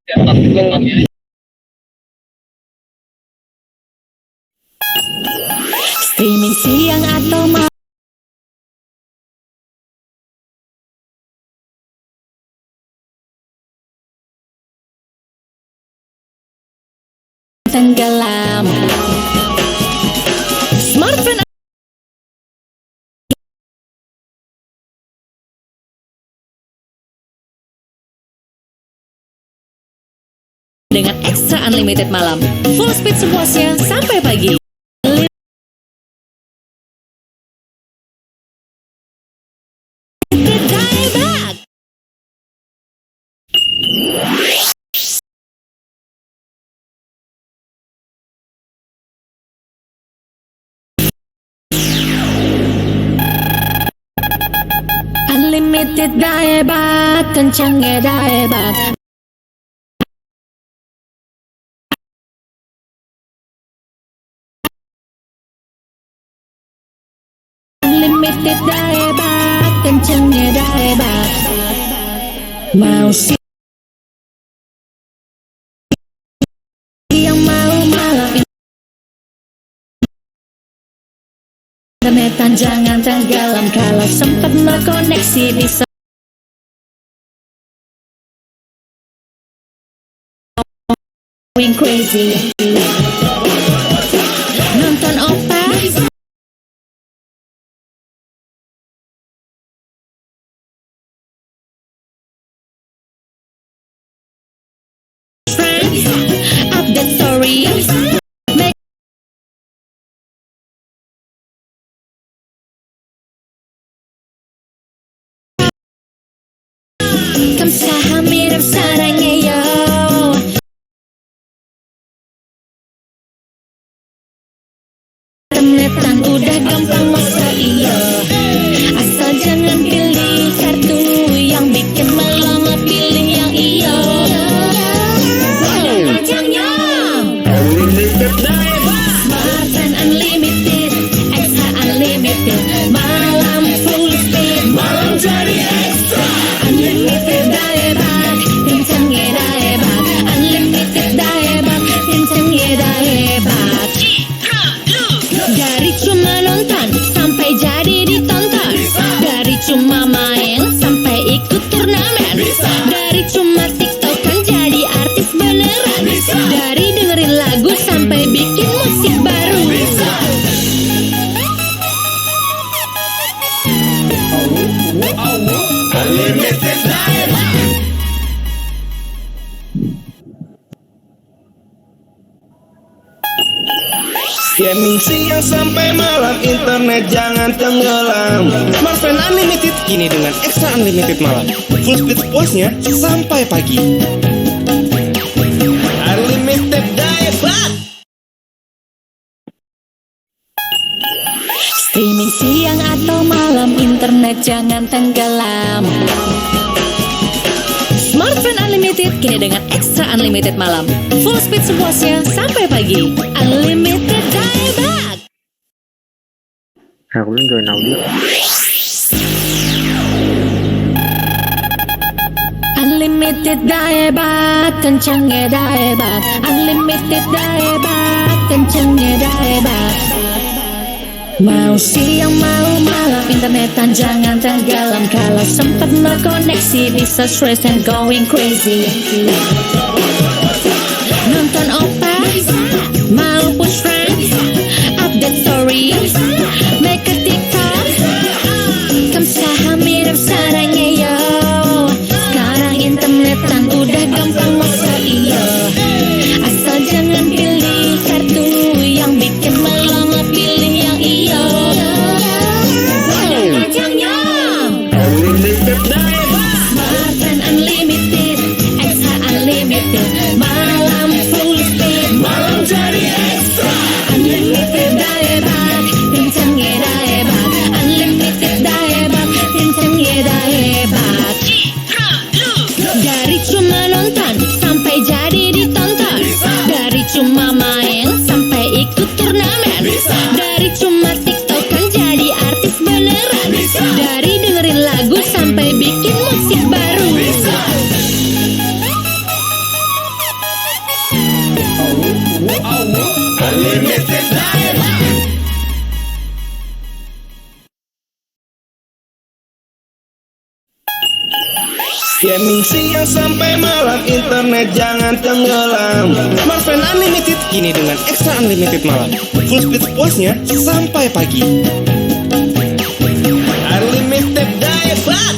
Streaming siang atau malam tenggelam. Smartphone dengan extra unlimited malam, full speed sepuasnya sampai pagi. Unlimited hebat, kencangnya hebat. Unlimited hebat, kencangnya hebat. Mau siang mau malam, internetan jangan tenggelam. Kalau sempat berkoneksi bisa going crazy. Nonton opa, friends, update stories, make kamsahamnida sarangnya yo. Internetan udah gampang masa iya, asal jangan pilih kartu yang bikin melama, pilih yang iya. Panjangnya Smart and unlimited, extra unlimited, malam full speed, malam jadi extra. Unlimited hebat, kencangnya hebat. Unlimited hebat, kencangnya hebat. Dari cuma nonton sampai jadi ditonton, dari cuma main sampai ikut turnamen, dari cuma tiktokan jadi artis beneran, dari dengerin lagu sampai bikin musik baru. Gaming siang sampai malam, internet jangan tenggelam. Smartphone unlimited kini dengan extra unlimited malam, full speed sepuasnya sampai pagi. Unlimited hebat. Streaming siang atau malam, internet jangan tenggelam. Smartphone unlimited kini dengan extra unlimited malam, full speed sepuasnya sampai pagi. Unlimited hebat. Aku belum join audio. Unlimited hebat, kencangnya hebat. Unlimited hebat, kencangnya hebat. Mau siang mau malam, internetan jangan tenggelam. Kalau sempat berkoneksi bisa stress and going crazy. Nonton opa, mau push friends, update stories, make a TikTok, kamsahamnida sarangnya yo. Sekarang internetan udah gampang masa iya, asal jangan pilih kartu yang bikin melama, pilih yang iya. Panjangnya Smart and unlimited, extra unlimited, malam full speed, malam jadi extra. Unlimited hebat, kencangnya hebat. Unlimited hebat, kencangnya hebat. Dari cuma nonton sampai jadi ditonton, dari cuma main sampai ikut turnamen, dari cuma tiktokan jadi artis beneran, dari dengerin lagu sampai bikin musik baru. Unlimited daya. Gaming siang sampai malam, internet jangan tenggelam. Smartphone Unlimited kini dengan Extra Unlimited malam. Full speed puasnya sampai pagi. Unlimited daya bak.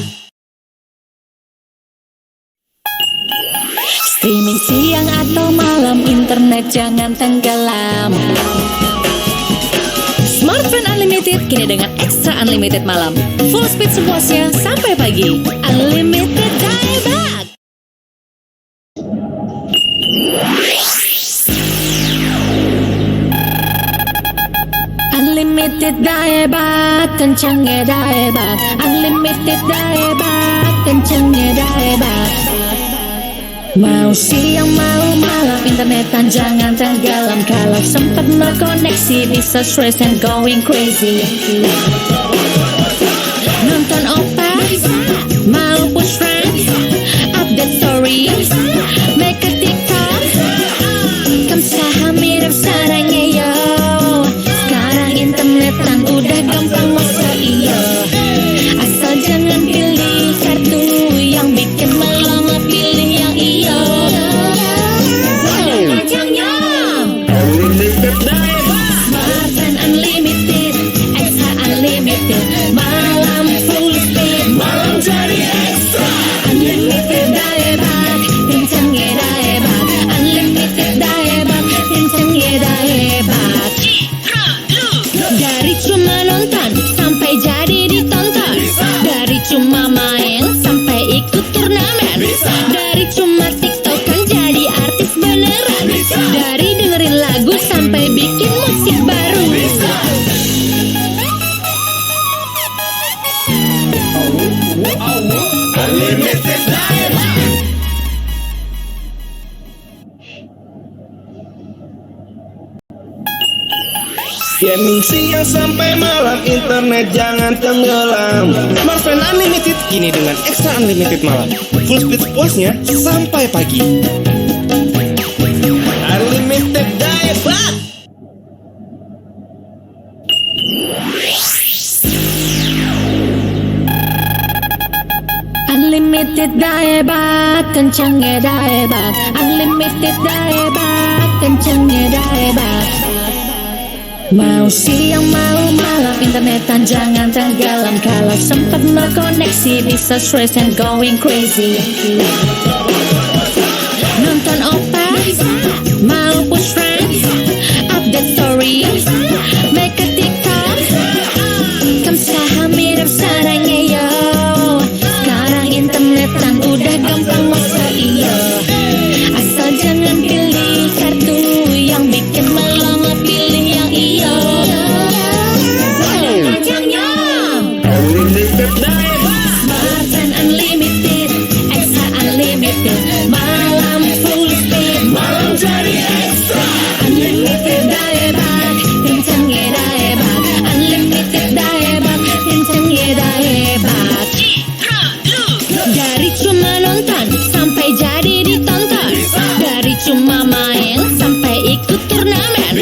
Streaming siang atau malam, internet jangan tenggelam. Smartphone Unlimited kini dengan Extra Unlimited malam. Full speed sepuasnya sampai pagi. Unlimited dieback. Unlimited dieback, kencangnya dieback. Unlimited dieback, kencangnya dieback. Mau siang mau malam, internetan jangan tenggelam. Kalau sempat no koneksi bisa stress and going crazy. Nonton opa, mau push friends, update story, make a TikTok. Kamsahamnida sarangnya yo. Sekarang internetan udah gampang masa iyo. Asal jangan pilih kartu yang bikin melama, pilih yang iyo. Unlimited daya bak. Smartphone Unlimited, Extra Unlimited, malam full speed, Malam jadi ekstra. Unlimited dieback, kencangnya dieback. Unlimited dieback, kencangnya dieback. Dari cuma nonton sampai jadi ditonton. Dari cuma main sampai ikut turnamen. Dari cuma tiktokan jadi artis beneran. Dari dengerin lagu sampai bikin musik baru. Unlimited daya bak. Gaming siang sampai malam, internet jangan tenggelam. Smartphone Unlimited kini dengan Extra Unlimited malam. Full speed puasnya sampai pagi. Unlimited daya bak. Unlimited dieback, kencangnya dieback. Unlimited dieback, kencangnya dieback. Mau siang mau malam, internetan jangan tenggelam. Kalau sempat no koneksi bisa stress and going crazy. Nonton opa, mau push friends, update story, make a TikTok. Kamsahamnida sarangnya yo. Sekarang internetan udah gampang masa iyo. Asal jangan pilih kartu yang bikin melama, pilih yang iyo. Unlimited daya bak. Smartphone Unlimited, Extra Unlimited, malam full speed, Malam jadi ekstra. Unlimited dieback, kencangnya dieback. Unlimited dieback, kencangnya dieback. Dari cuma nonton sampai jadi ditonton. Dari cuma main sampai ikut turnamen.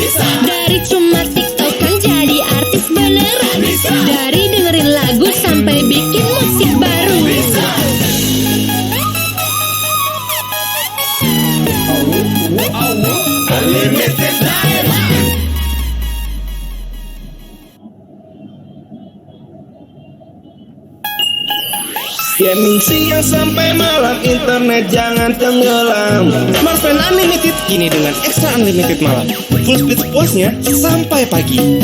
Dari cuma tiktokan jadi artis beneran. Dari dengerin lagu sampai bikin musik baru. Unlimited daya bak. Gaming siang sampai malam, internet jangan tenggelam. Smartphone Unlimited kini dengan Extra Unlimited malam. Full speed puasnya sampai pagi.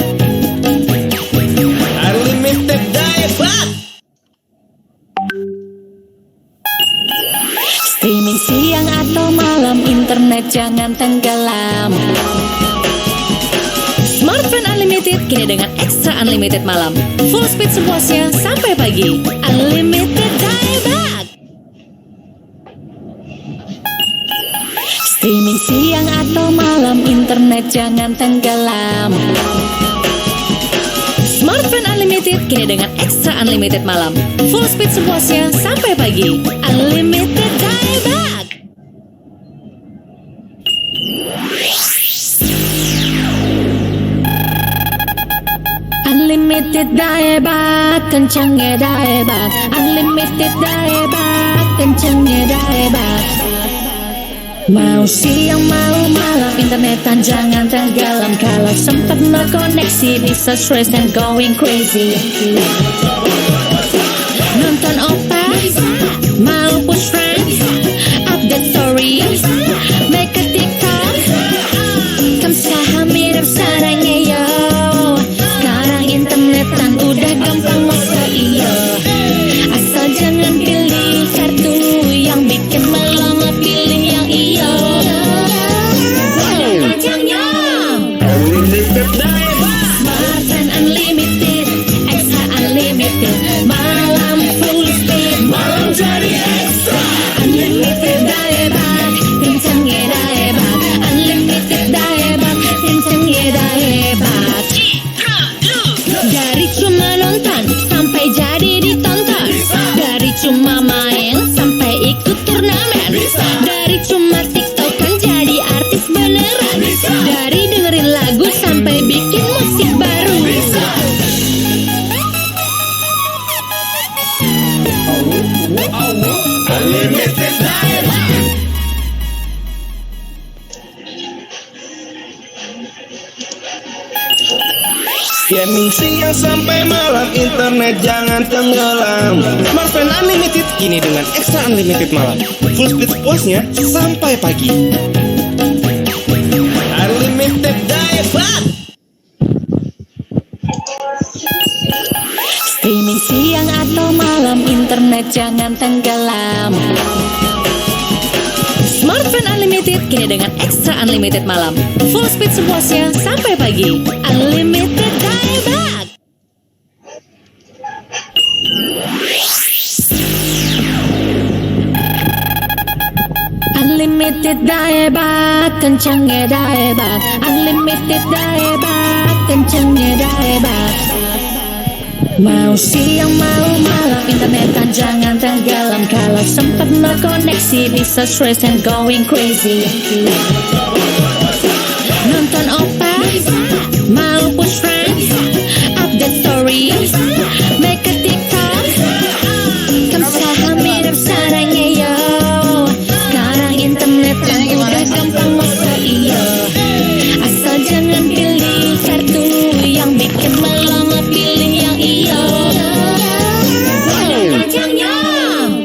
Unlimited daya bak. Streaming siang atau malam, internet jangan tenggelam. Smartphone Unlimited kini dengan Extra Unlimited malam. Full speed sepuasnya sampai pagi. Unlimited dieback. Streaming siang atau malam, internet jangan tenggelam. Smartphone Unlimited kini dengan Extra Unlimited malam. Full speed sepuasnya sampai pagi. Unlimited dieback. Unlimited dah hebat, kencangnya dah hebat. Unlimited dah hebat, kencangnya dah hebat. Mau siang mau malam internetan jangan tenggelam. Kalau sempat no koneksi bisa stress and going crazy. Nonton opa, mau push friends, update stories, make a TikTok. Kamsahamnida sarangnya yo. Sekarang internetan udah gampang masa iyo. Asal jangan pilih kartu yang bikin malam, pilih yang iyo. Kencangnya Unlimited dah hebat. Smart and unlimited, extra unlimited. Malam full speed, malam jadi extra. Unlimited dah hebat, kencangnya dah hebat. Unlimited dah hebat, kencangnya dah hebat. Dari cuma nonton sampai jadi ditonton. Dari cuma main sampai ikut turnamen. Dari cuma tiktokan jadi artis beneran. Dari dengerin lagu sampai bikin musik baru. Unlimited dah hebat. Gaming siang sampai malam internet jangan tenggelam. Smartphone unlimited kini dengan extra unlimited malam. Full speed puasnya sampai pagi. Unlimited dah hebat. Streaming siang atau malam internet jangan tenggelam. Smartphone unlimited kini dengan extra unlimited malam. Full speed sepuasnya sampai pagi. Unlimited dah hebat. Unlimited dah hebat, kencangnya dah hebat. Unlimited dah hebat, kencangnya dah hebat. Mau siang mau malam internetan jangan tenggelam. Kalau sempat no koneksi bisa stress and going crazy. Nonton opa, mau push friends, update stories, make a TikTok. Kamsahamnida sarangnya yo. Sekarang internet udah gampang masa iyo. Asal jangan pilih kartu yang bikin malam, pilih yang iyo. Kencangnya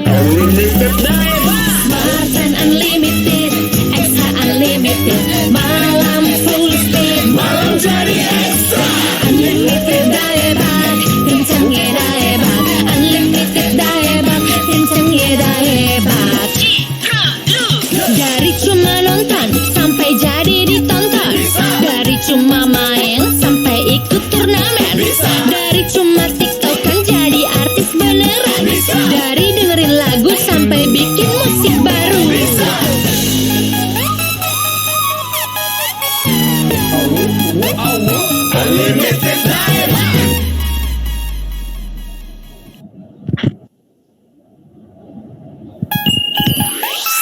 Unlimited dah hebat. Smart and unlimited, extra unlimited. Malam full speed, malam jadi extra. Unlimited dah hebat, kencangnya dah hebat. Unlimited dah hebat, kencangnya dah hebat. Dari cuma nonton sampai jadi ditonton. Dari cuma main sampai ikut turnamen. Dari cuma tiktokan jadi artis beneran. Dari dengerin lagu sampai bikin musik baru. Unlimited dah hebat.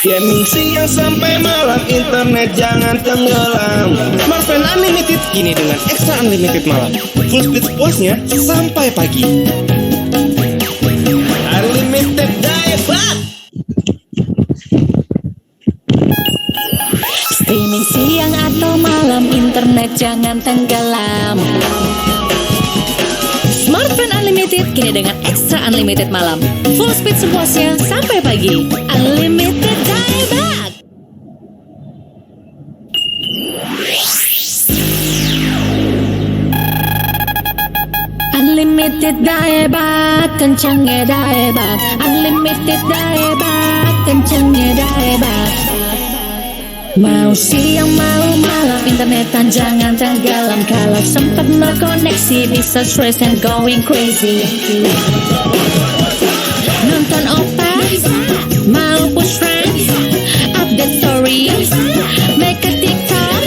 Gaming siang sampai malam internet jangan tenggelam. Smartphone unlimited kini dengan extra unlimited malam. Full speed puasnya sampai pagi. Unlimited dah hebat. Streaming siang atau malam internet jangan tenggelam. Smartphone unlimited kini dengan extra unlimited malam. Full speed sepuasnya sampai pagi. Unlimited dah hebat. Unlimited dah hebat, kencangnya dah hebat. Unlimited dah hebat, kencangnya dah hebat. Mau siang mau malam internetan jangan tenggelam. Kalau sempat no koneksi bisa stress and going crazy. Nonton opa, mau push friends, update stories, make a TikTok.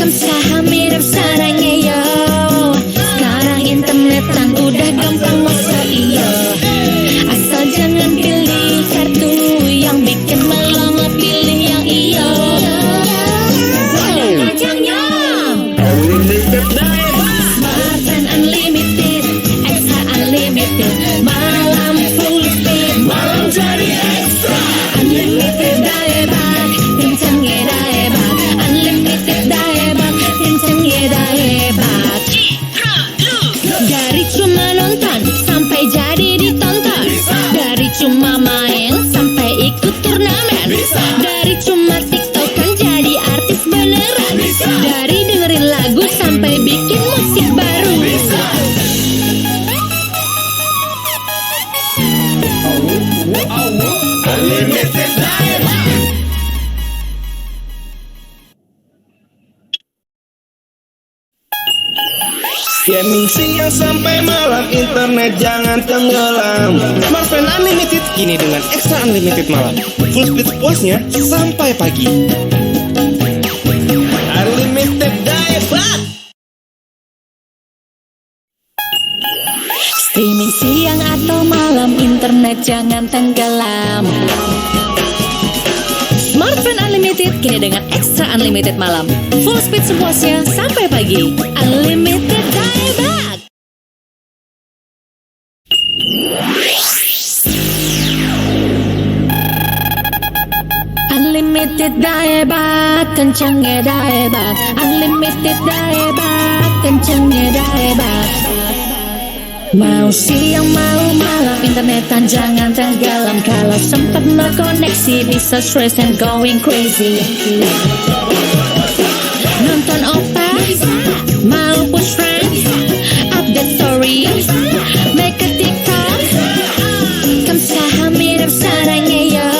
Kamsahamnida sarangnya yo. Sekarang internetan udah gampang masa iyo. Asal jangan pilih kartu yang bikin malam, pilih yang iyo. Kencangnya Unlimited dah hebat. Smart and unlimited. Dari dengerin lagu sampai bikin musik baru. Unlimited daya. Gaming siang sampai malam, internet jangan tenggelam. Smartphone Unlimited kini dengan Extra Unlimited malam. Full speed puasnya sampai pagi. Unlimited daya bak. Streaming siang atau malam, internet jangan tenggelam. Smartphone Unlimited kini dengan Extra Unlimited malam. Full speed sepuasnya sampai pagi. Unlimited dieback. Unlimited dieback, kencangnya dieback. Unlimited dieback, kencangnya dieback. Mau siang mau malam, internetan jangan tenggelam. Kalau sempat no koneksi bisa stress and going crazy. Nonton opa, mau push friends, update story, make a TikTok. Kamsahamnida sarangnya yo.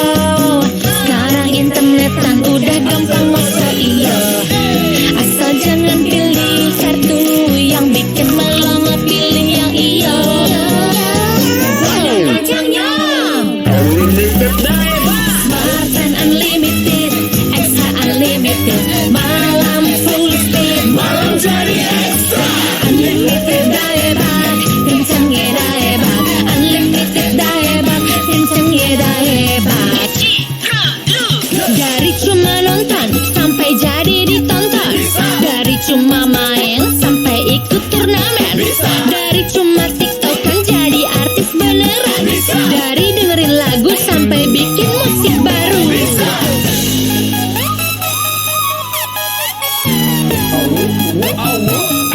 Sekarang internetan udah gampang masa iyo. Asal jangan pilih satu yang bikin malam, pilih yang iyo. Unlimited daya bak. Smartphone Unlimited, Extra Unlimited, malam full speed, Malam jadi ekstra. Unlimited dieback, kencangnya dieback. Unlimited dieback, kencangnya dieback. Dari cuma nonton sampai jadi ditonton. Dari cuma main sampai ikut turnamen. Dari cuma tiktokan jadi artis beneran. Dari dengerin lagu sampai bikin musik baru.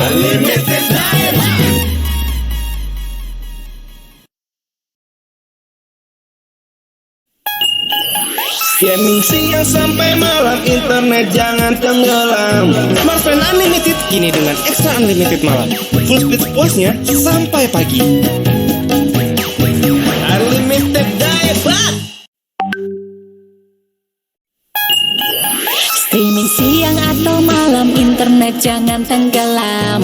Unlimited daya bak. Gaming siang sampai malam, internet jangan tenggelam. Smartphone Unlimited kini dengan Extra Unlimited malam. Full speed puasnya sampai pagi. Unlimited daya bak. Streaming siang atau malam, internet jangan tenggelam.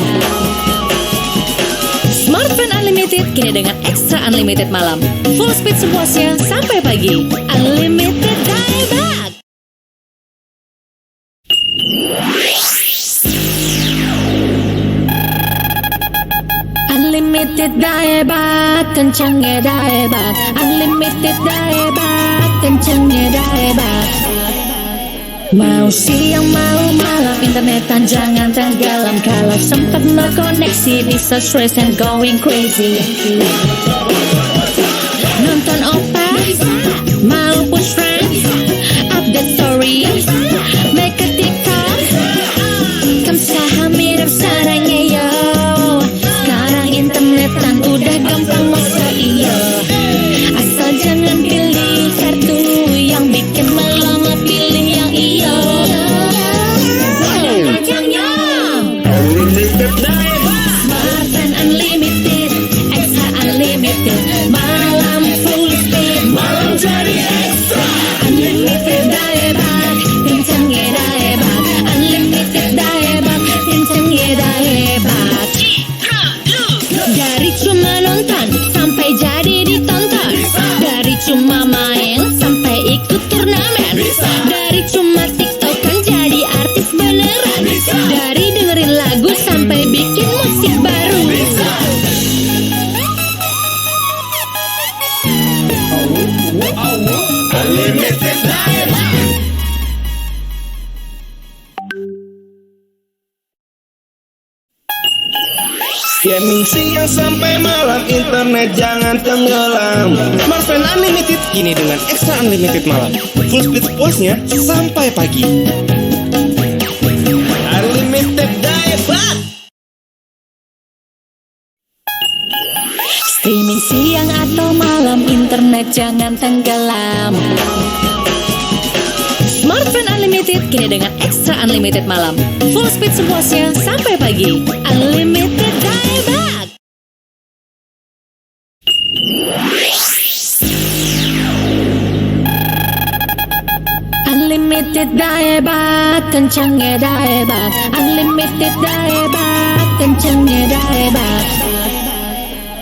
Smartphone Unlimited kini dengan Extra Unlimited malam. Full speed sepuasnya sampai pagi. Unlimited dieback. Unlimited dieback, kencangnya dieback. Unlimited dieback, kencangnya dieback. Mau siang mau malam, internetan jangan tenggelam. Kalau sempat no koneksi bisa stress and going crazy. Nonton opa, mau push friends, update story, make a TikTok. Kamsahamnida sarangnya yo. Sekarang internetan udah gampang masa iyo. Asal jangan pilih satu yang bikin malam, pilih yang iyo. Unlimited daya bak. Smartphone Unlimited, Extra Unlimited, malam full speed, Malam jadi ekstra. Unlimited dieback, kencangnya dieback. Unlimited dieback, kencangnya dieback. Dari cuma nonton sampai jadi ditonton. Dari cuma main sampai ikut turnamen. Dari cuma tiktokan jadi artis beneran. Dari dengerin lagu sampai bikin musik baru. Unlimited daya bak. Gaming siang sampai malam, internet jangan tenggelam. Smartphone Unlimited kini dengan Extra Unlimited malam. Full speed puasnya sampai pagi. Unlimited daya bak. Streaming siang atau malam, internet jangan tenggelam. Smartphone Unlimited Unlimited kini dengan Extra Unlimited malam. Full speed sepuasnya sampai pagi. Unlimited dial-back. Unlimited dial-back, kencangnya dial-back. Unlimited dial-back, kencangnya dial-back.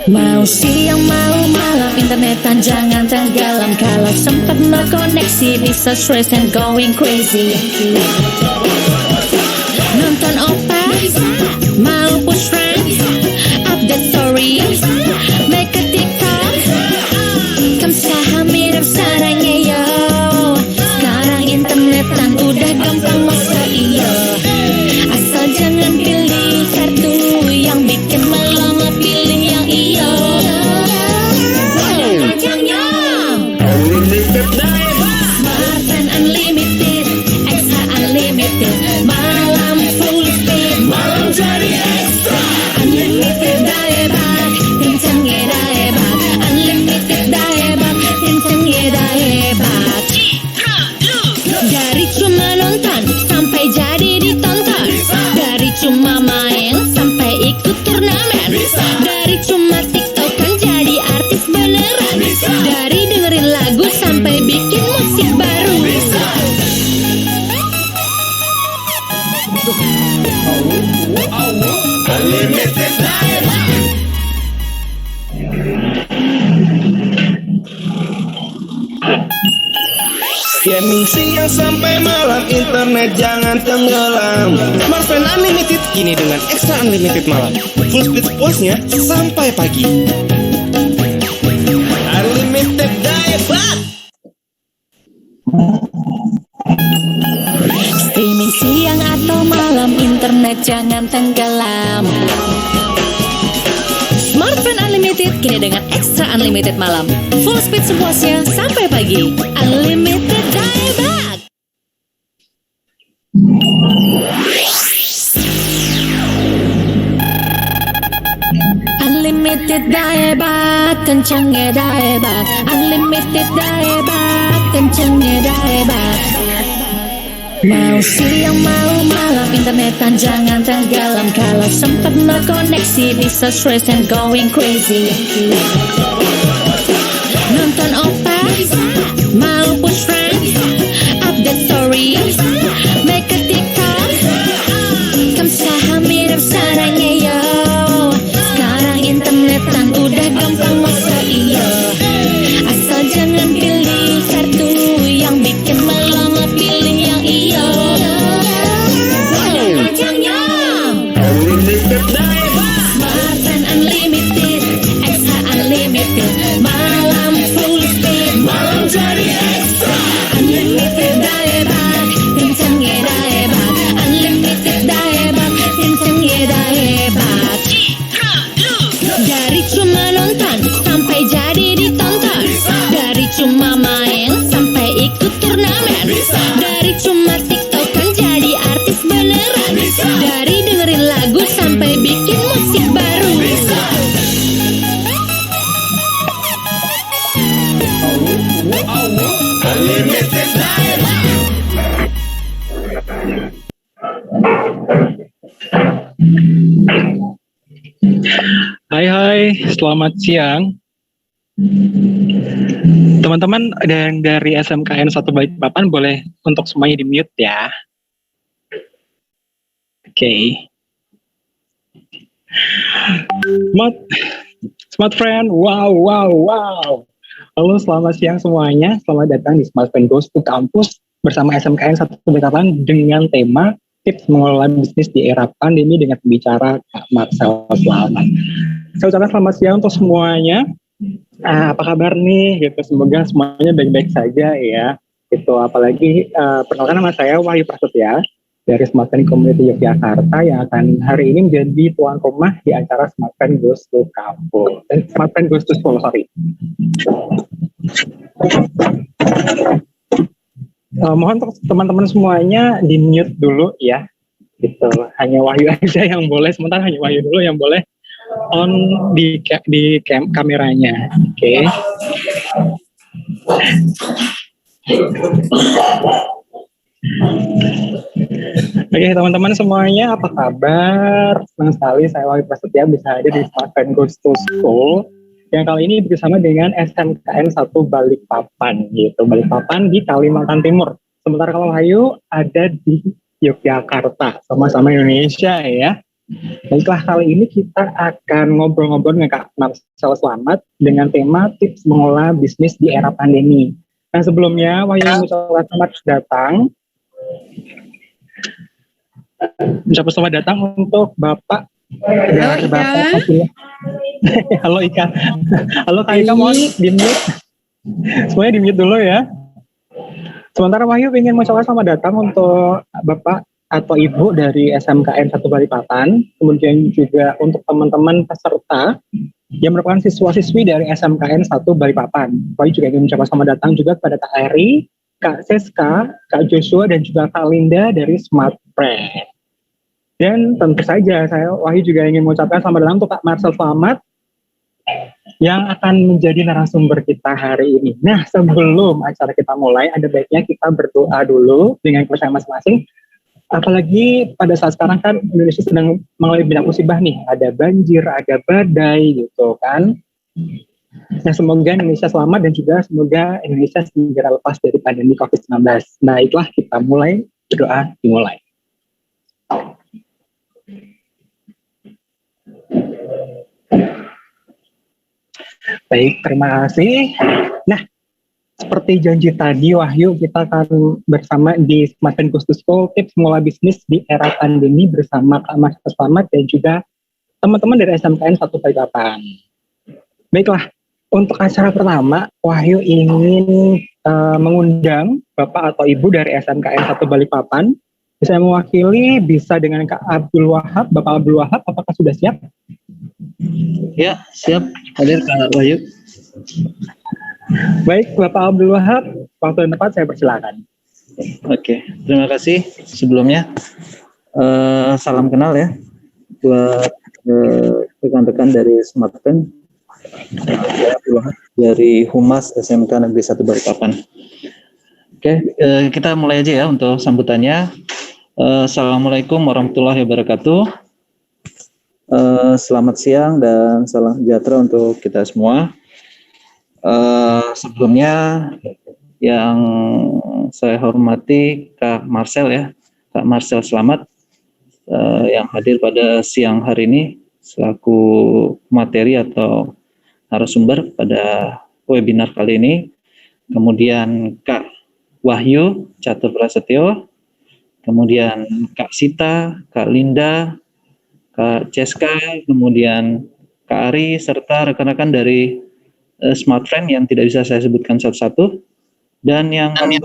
Mau siang mau malam internetan jangan tenggelam. Kalau sempat no koneksi bisa stress and going crazy. Nonton opa, mau push friends, update story, make a TikTok. Kamsahamnida sarangnya yo. Sekarang internetan udah gampang masa iyo. Asal jangan pilih kartu yang bikin malam, pilih yang iyo. Unlimited dial-back. Smart and unlimited, extra unlimited. Malam full speed, malam jadi extra. Unlimited dial-back, kencangnya dial-back. Unlimited dial-back, kencangnya dial-back. Dari cuma nonton sampai jadi ditonton. Dari cuma main sampai ikut turnamen. Dari cuma tiktokan jadi artis beneran. Dari dengerin lagu sampai bikin musik baru. Unlimited dial-back. Gaming siang sampai malam, internet jangan tenggelam. Smartphone Unlimited kini dengan Extra Unlimited malam. Full speed sepuasnya sampai pagi. Unlimited dial-back. Streaming siang atau malam, internet jangan tenggelam. Smartphone Unlimited kini dengan Extra Unlimited malam. Full speed sepuasnya sampai pagi. Unlimited dial-back. Unlimited dial-back, kencangnya dial-back. Unlimited dial-back, kencangnya dial-back. Mau siang mau malam internetan jangan tenggelam. Kalau sempat no koneksi bisa stress and going crazy. Nonton opa, mau push friends, update story, make a TikTok. Kamsahamnida sarangnya yo. Sekarang internetan udah gampang masa iyo. Asal jangan pilih kartu yang bikin malam, pilih yang iyo. Kencangnya Unlimited dial-back. Smart and unlimited, extra unlimited. Malam full speed, malam jadi extra. Unlimited dial-back, kencangnya dial-back. Unlimited dial-back, kencangnya dial-back. Dari cuma nonton sampai jadi ditonton. Dari cuma main sampai ikut turnamen. Dari cuma tiktokan jadi artis beneran. Dari dengerin lagu sampai bikin musik baru. Unlimited dial-back. Hai, selamat siang. Teman-teman dan dari SMKN 1 Balikpapan boleh untuk semuanya di mute ya. Oke. Smart friend, wow. Halo, selamat siang semuanya. Selamat datang di Smart Friend Goes to Campus bersama SMKN 1 Balikpapan dengan tema tips mengelola bisnis di era pandemi dengan pembicara Kak Marcel. Selamat. Saya ucapkan selamat siang untuk semuanya. Apa kabar nih? Gitu. Semoga semuanya baik-baik saja ya. Gitu. Apalagi perkenalkan nama saya Wahyu Prasetya dari Smart Friend Community Yogyakarta yang akan hari ini menjadi tuan rumah di acara Smart Friend Goes to Campus dan Smart Friend Goes to School. Mohon untuk teman-teman semuanya di mute dulu ya. Gitu. Hanya Wahyu aja yang boleh, sementara hanya Wahyu dulu yang boleh on di kameranya. Oke. Oke teman-teman semuanya, apa kabar? Senang sekali saya Wahyu Prasetya bisa hadir di Smartphone Goes to School yang kali ini bersama dengan SMKN 1 Balikpapan gitu. Balikpapan di Kalimantan Timur. Sementara kalau Wahyu ada di Yogyakarta, sama-sama Indonesia ya. Baiklah, kali ini kita akan ngobrol-ngobrol dengan Kak Marcel Slamet dengan tema tips mengelola bisnis di era pandemi. Nah sebelumnya Wahyu mengucapkan selamat datang. Ucap selamat datang untuk Bapak. Halo Ika. Halo Ika. Halo Kak Ika, mohon di-mute. Semuanya di-mute dulu ya. Sementara Wahyu ingin mengucapkan selamat datang untuk Bapak atau Ibu dari SMKN 1 Balikpapan. Kemudian juga untuk teman-teman peserta yang merupakan siswa-siswi dari SMKN 1 Balikpapan. Wahyu juga ingin mengucapkan selamat datang juga kepada Kak Eri, Kak Seska, Kak Joshua, dan juga Kak Linda dari Smartfriend. Dan tentu saja Wahyu juga ingin mengucapkan selamat datang untuk Kak Marcel Slamet yang akan menjadi narasumber kita hari ini. Nah, sebelum acara kita mulai, ada baiknya kita berdoa dulu dengan kepercayaan masing-masing. Apalagi pada saat sekarang kan Indonesia sedang mengalami banyak musibah nih, ada banjir, ada badai gitu kan. Nah, semoga Indonesia selamat dan juga semoga Indonesia segera lepas dari pandemi COVID-19. Baiklah, kita mulai, berdoa dimulai. Baik, terima kasih. Nah, seperti janji tadi Wahyu, kita akan bersama di Smartphone Goes to School tips mengelola bisnis di era pandemi bersama Kak Marcel Slamet dan juga teman-teman dari SMKN 1 Balikpapan. Baiklah, untuk acara pertama Wahyu ingin mengundang Bapak atau Ibu dari SMKN 1 Balikpapan. Bisa mewakili, bisa dengan Kak Abdul Wahab. Bapak Abdul Wahab, apakah sudah siap? Ya, siap. Hadir Kak Wahyu. Baik, Bapak Abdul Wahab, waktu dan tempat saya persilakan. Oke, terima kasih sebelumnya. Salam kenal ya buat rekan-rekan dari Smartphone, dari Humas SMK Negeri 1 Balikpapan. Oke, kita mulai aja ya untuk sambutannya. Assalamualaikum warahmatullahi wabarakatuh. Selamat siang dan salam sejahtera untuk kita semua. Sebelumnya yang saya hormati Kak Marcel ya, Kak Marcel Slamet yang hadir pada siang hari ini selaku materi atau narasumber pada webinar kali ini. Kemudian Kak Wahyu Catur Prasetyo, kemudian Kak Sita, Kak Linda, Kak Ceska, kemudian Kak Ari, serta rekan-rekan dari Smartfriend yang tidak bisa saya sebutkan satu-satu, dan yang kami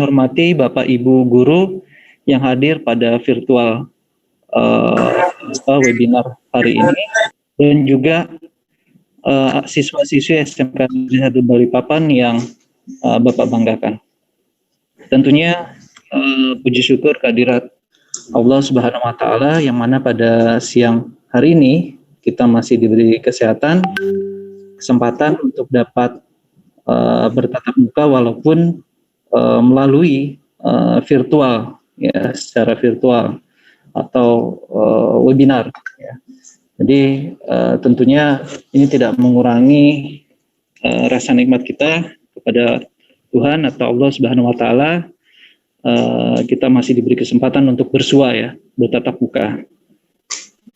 hormati Bapak Ibu guru yang hadir pada virtual webinar hari ini, dan juga siswa-siswi SMK Negeri 1 Balikpapan yang Bapak banggakan. Tentunya puji syukur kehadirat Allah Subhanahu wa Ta'ala yang mana pada siang hari ini kita masih diberi kesehatan, kesempatan untuk dapat bertatap muka walaupun melalui virtual ya, secara virtual atau webinar ya. Jadi tentunya ini tidak mengurangi rasa nikmat kita kepada Tuhan atau Allah Subhanahu wa Ta'ala. Kita masih diberi kesempatan untuk bersua ya, bertatap muka.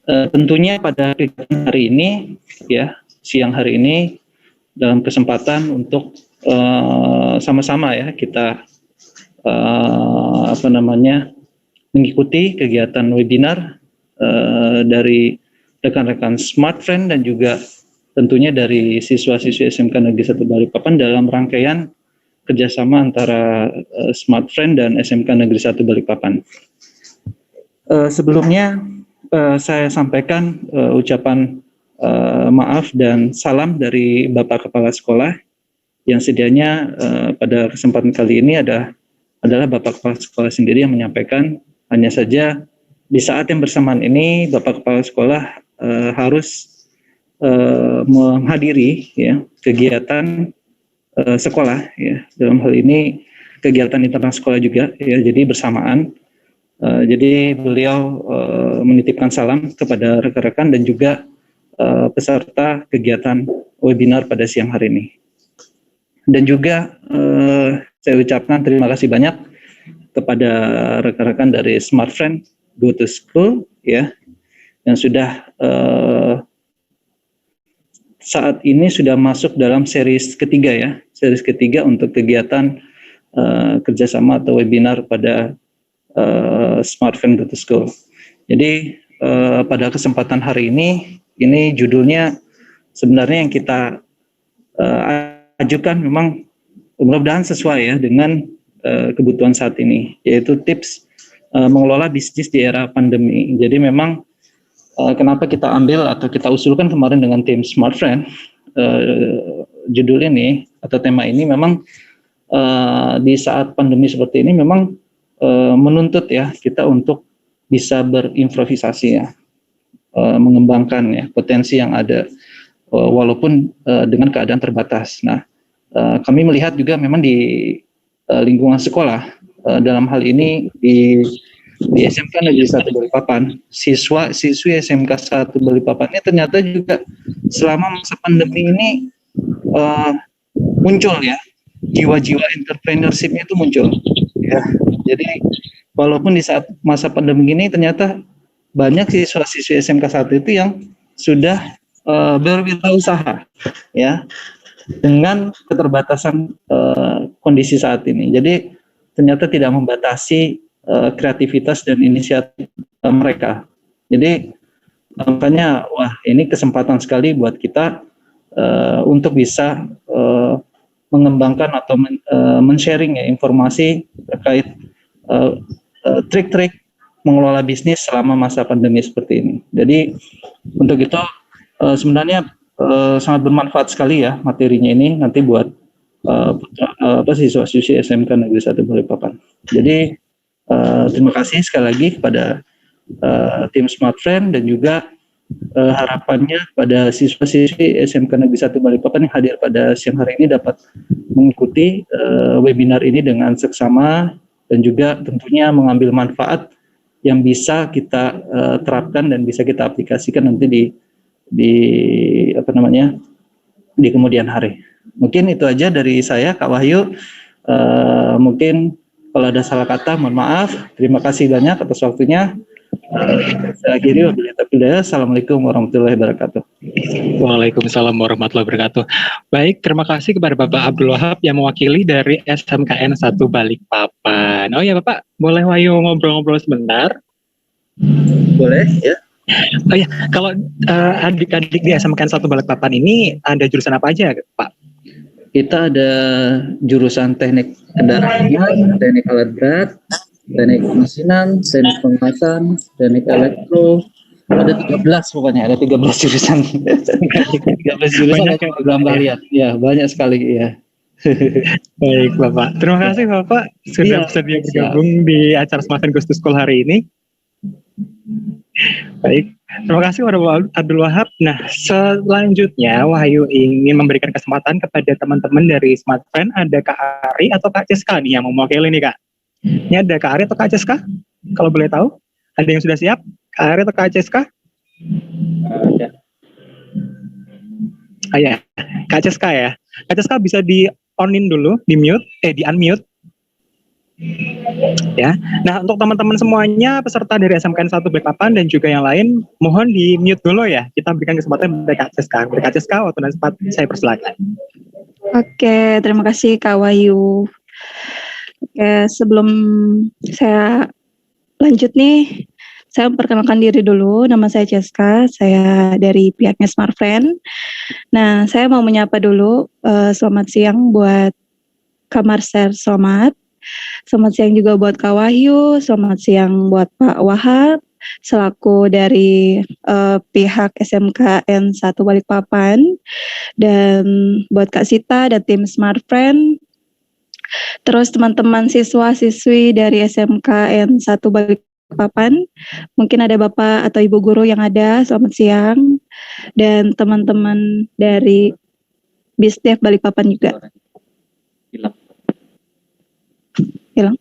Tentunya pada kegiatan hari ini ya, siang hari ini dalam kesempatan untuk sama-sama ya kita mengikuti kegiatan webinar dari rekan-rekan Smartfriend dan juga tentunya dari siswa-siswi SMK Negeri 1 Balikpapan dalam rangkaian kerjasama antara Smartfriend dan SMK Negeri 1 Balikpapan. Sebelumnya saya sampaikan ucapan maaf dan salam dari Bapak Kepala Sekolah yang sedianya pada kesempatan kali ini adalah Bapak Kepala Sekolah sendiri yang menyampaikan. Hanya saja di saat yang bersamaan ini Bapak Kepala Sekolah harus menghadiri ya kegiatan sekolah ya. Dalam hal ini kegiatan internal sekolah juga, ya, jadi bersamaan. Jadi beliau menitipkan salam kepada rekan-rekan dan juga peserta kegiatan webinar pada siang hari ini. Dan juga saya ucapkan terima kasih banyak kepada rekan-rekan dari Smart Friend Go to School, ya, yang sudah saat ini sudah masuk dalam series ketiga untuk kegiatan kerjasama atau webinar pada Smart Friend Go to School. Jadi pada kesempatan hari ini judulnya sebenarnya yang kita ajukan memang mudah-mudahan sesuai ya dengan kebutuhan saat ini, yaitu tips mengelola bisnis di era pandemi. Jadi memang kenapa kita ambil atau kita usulkan kemarin dengan tim Smart Friend judul ini atau tema ini memang di saat pandemi seperti ini memang menuntut ya kita untuk bisa berimprovisasi ya, mengembangkan ya potensi yang ada walaupun dengan keadaan terbatas. Nah, kami melihat juga memang di lingkungan sekolah dalam hal ini di SMK Negeri 1 Balikpapan, siswi SMK 1 Balikpapan ini ternyata juga selama masa pandemi ini muncul ya jiwa-jiwa entrepreneurship itu muncul ya. Jadi walaupun di saat masa pandemi ini ternyata banyak siswa-siswi SMK 1 itu yang sudah berwirausaha ya dengan keterbatasan kondisi saat ini. Jadi ternyata tidak membatasi kreativitas dan inisiatif mereka. Jadi makanya wah ini kesempatan sekali buat kita untuk bisa mengembangkan atau men-sharing ya informasi terkait trik-trik mengelola bisnis selama masa pandemi seperti ini. Jadi untuk itu sebenarnya sangat bermanfaat sekali ya materinya ini nanti buat siswa-siswi SMK Negeri 1 Balikpapan. Jadi terima kasih sekali lagi kepada tim Smart Friend dan juga harapannya pada siswa-siswi SMK Negeri 1 Balikpapan yang hadir pada siang hari ini dapat mengikuti webinar ini dengan seksama dan juga tentunya mengambil manfaat yang bisa kita terapkan dan bisa kita aplikasikan nanti di kemudian hari. Mungkin itu aja dari saya, Kak Wahyu. Mungkin kalau ada salah kata mohon maaf. Terima kasih banyak atas waktunya. Saya akhiri wabillahi taufiq. Assalamualaikum warahmatullahi wabarakatuh. Waalaikumsalam warahmatullahi wabarakatuh. Baik, terima kasih kepada Bapak Abdul Wahab yang mewakili dari SMKN 1 Balikpapan. Oh ya Bapak, boleh Wahyu ngobrol-ngobrol sebentar? Boleh ya. Oh ya, kalau adik-adik di SMKN 1 Balikpapan ini ada jurusan apa aja Pak? Kita ada jurusan teknik kendaraan, teknik alat berat, teknik mesinan, teknik pengemasan, teknik elektro, ada 13 pokoknya, ada 13 jurusan. 13 jurusan ada program kalian. Ya, banyak sekali ya. Baik Bapak, terima kasih Bapak sudah bersedia bergabung di acara Smart Friend Go to School hari ini. Baik, terima kasih kepada Bapak Abdul Wahab. Nah, selanjutnya Wahyu ingin memberikan kesempatan kepada teman-teman dari Smart Friend. Ada Kak Ari atau Kak Ceska nih yang mau mewakili nih Kak. Ini ada Kak Ari atau Kak Ceska? Kalau boleh tahu, ada yang sudah siap? Kak Ari atau Kak Ceska? Ada. Oh ya, Kak Ceska ya. Kak Ceska bisa di-on-in dulu, di-unmute. Ya. Nah, untuk teman-teman semuanya peserta dari SMKN 1 Balikpapan dan juga yang lain, mohon di-mute dulu ya. Kita berikan kesempatan kepada Kak Ceska. Kak Ceska, waktu dan sempat saya persilakan. Oke, terima kasih Kak Wahyu. Oke, sebelum saya lanjut nih, saya memperkenalkan diri dulu. Nama saya Ceska, saya dari pihaknya Smart Friend. Nah, saya mau menyapa dulu. Selamat siang buat Kak Marcel Somad. Selamat siang juga buat Kak Wahyu. Selamat siang buat Pak Wahab selaku dari pihak SMKN 1 Balikpapan, dan buat Kak Sita dan tim Smart Friend. Terus teman-teman siswa-siswi dari SMKN 1 Balikpapan, mungkin ada Bapak atau Ibu guru yang ada, selamat siang. Dan teman-teman dari BISDEV Balikpapan juga. hilang.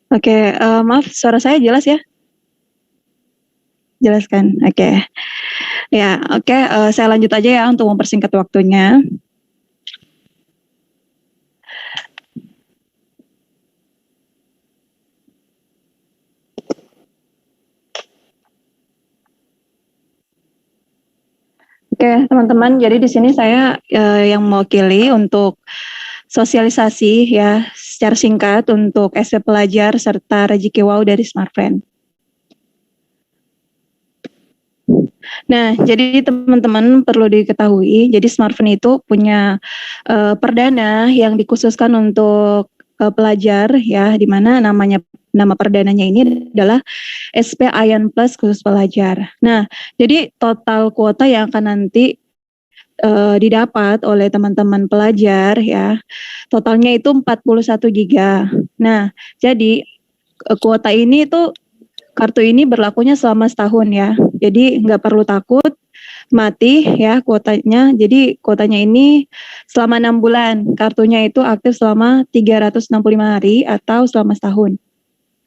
Oke, maaf, suara saya jelas ya? Jelas kan? Oke. Ya, oke, saya lanjut aja ya untuk mempersingkat waktunya. Oke, teman-teman, jadi di sini saya yang mewakili untuk sosialisasi ya secara singkat untuk SP Pelajar serta Rezeki Wow dari Smartfriend. Nah, jadi teman-teman perlu diketahui, jadi Smartfriend itu punya perdana yang dikhususkan untuk pelajar ya, di mana nama perdananya ini adalah SP Ayan Plus khusus pelajar. Nah, jadi total kuota yang akan nanti didapat oleh teman-teman pelajar ya, totalnya itu 41 giga. Nah, jadi kuota ini tuh kartu ini berlakunya selama setahun ya. Jadi nggak perlu takut mati ya kuotanya. Jadi kuotanya ini selama 6 bulan. Kartunya itu aktif selama 365 hari atau selama setahun.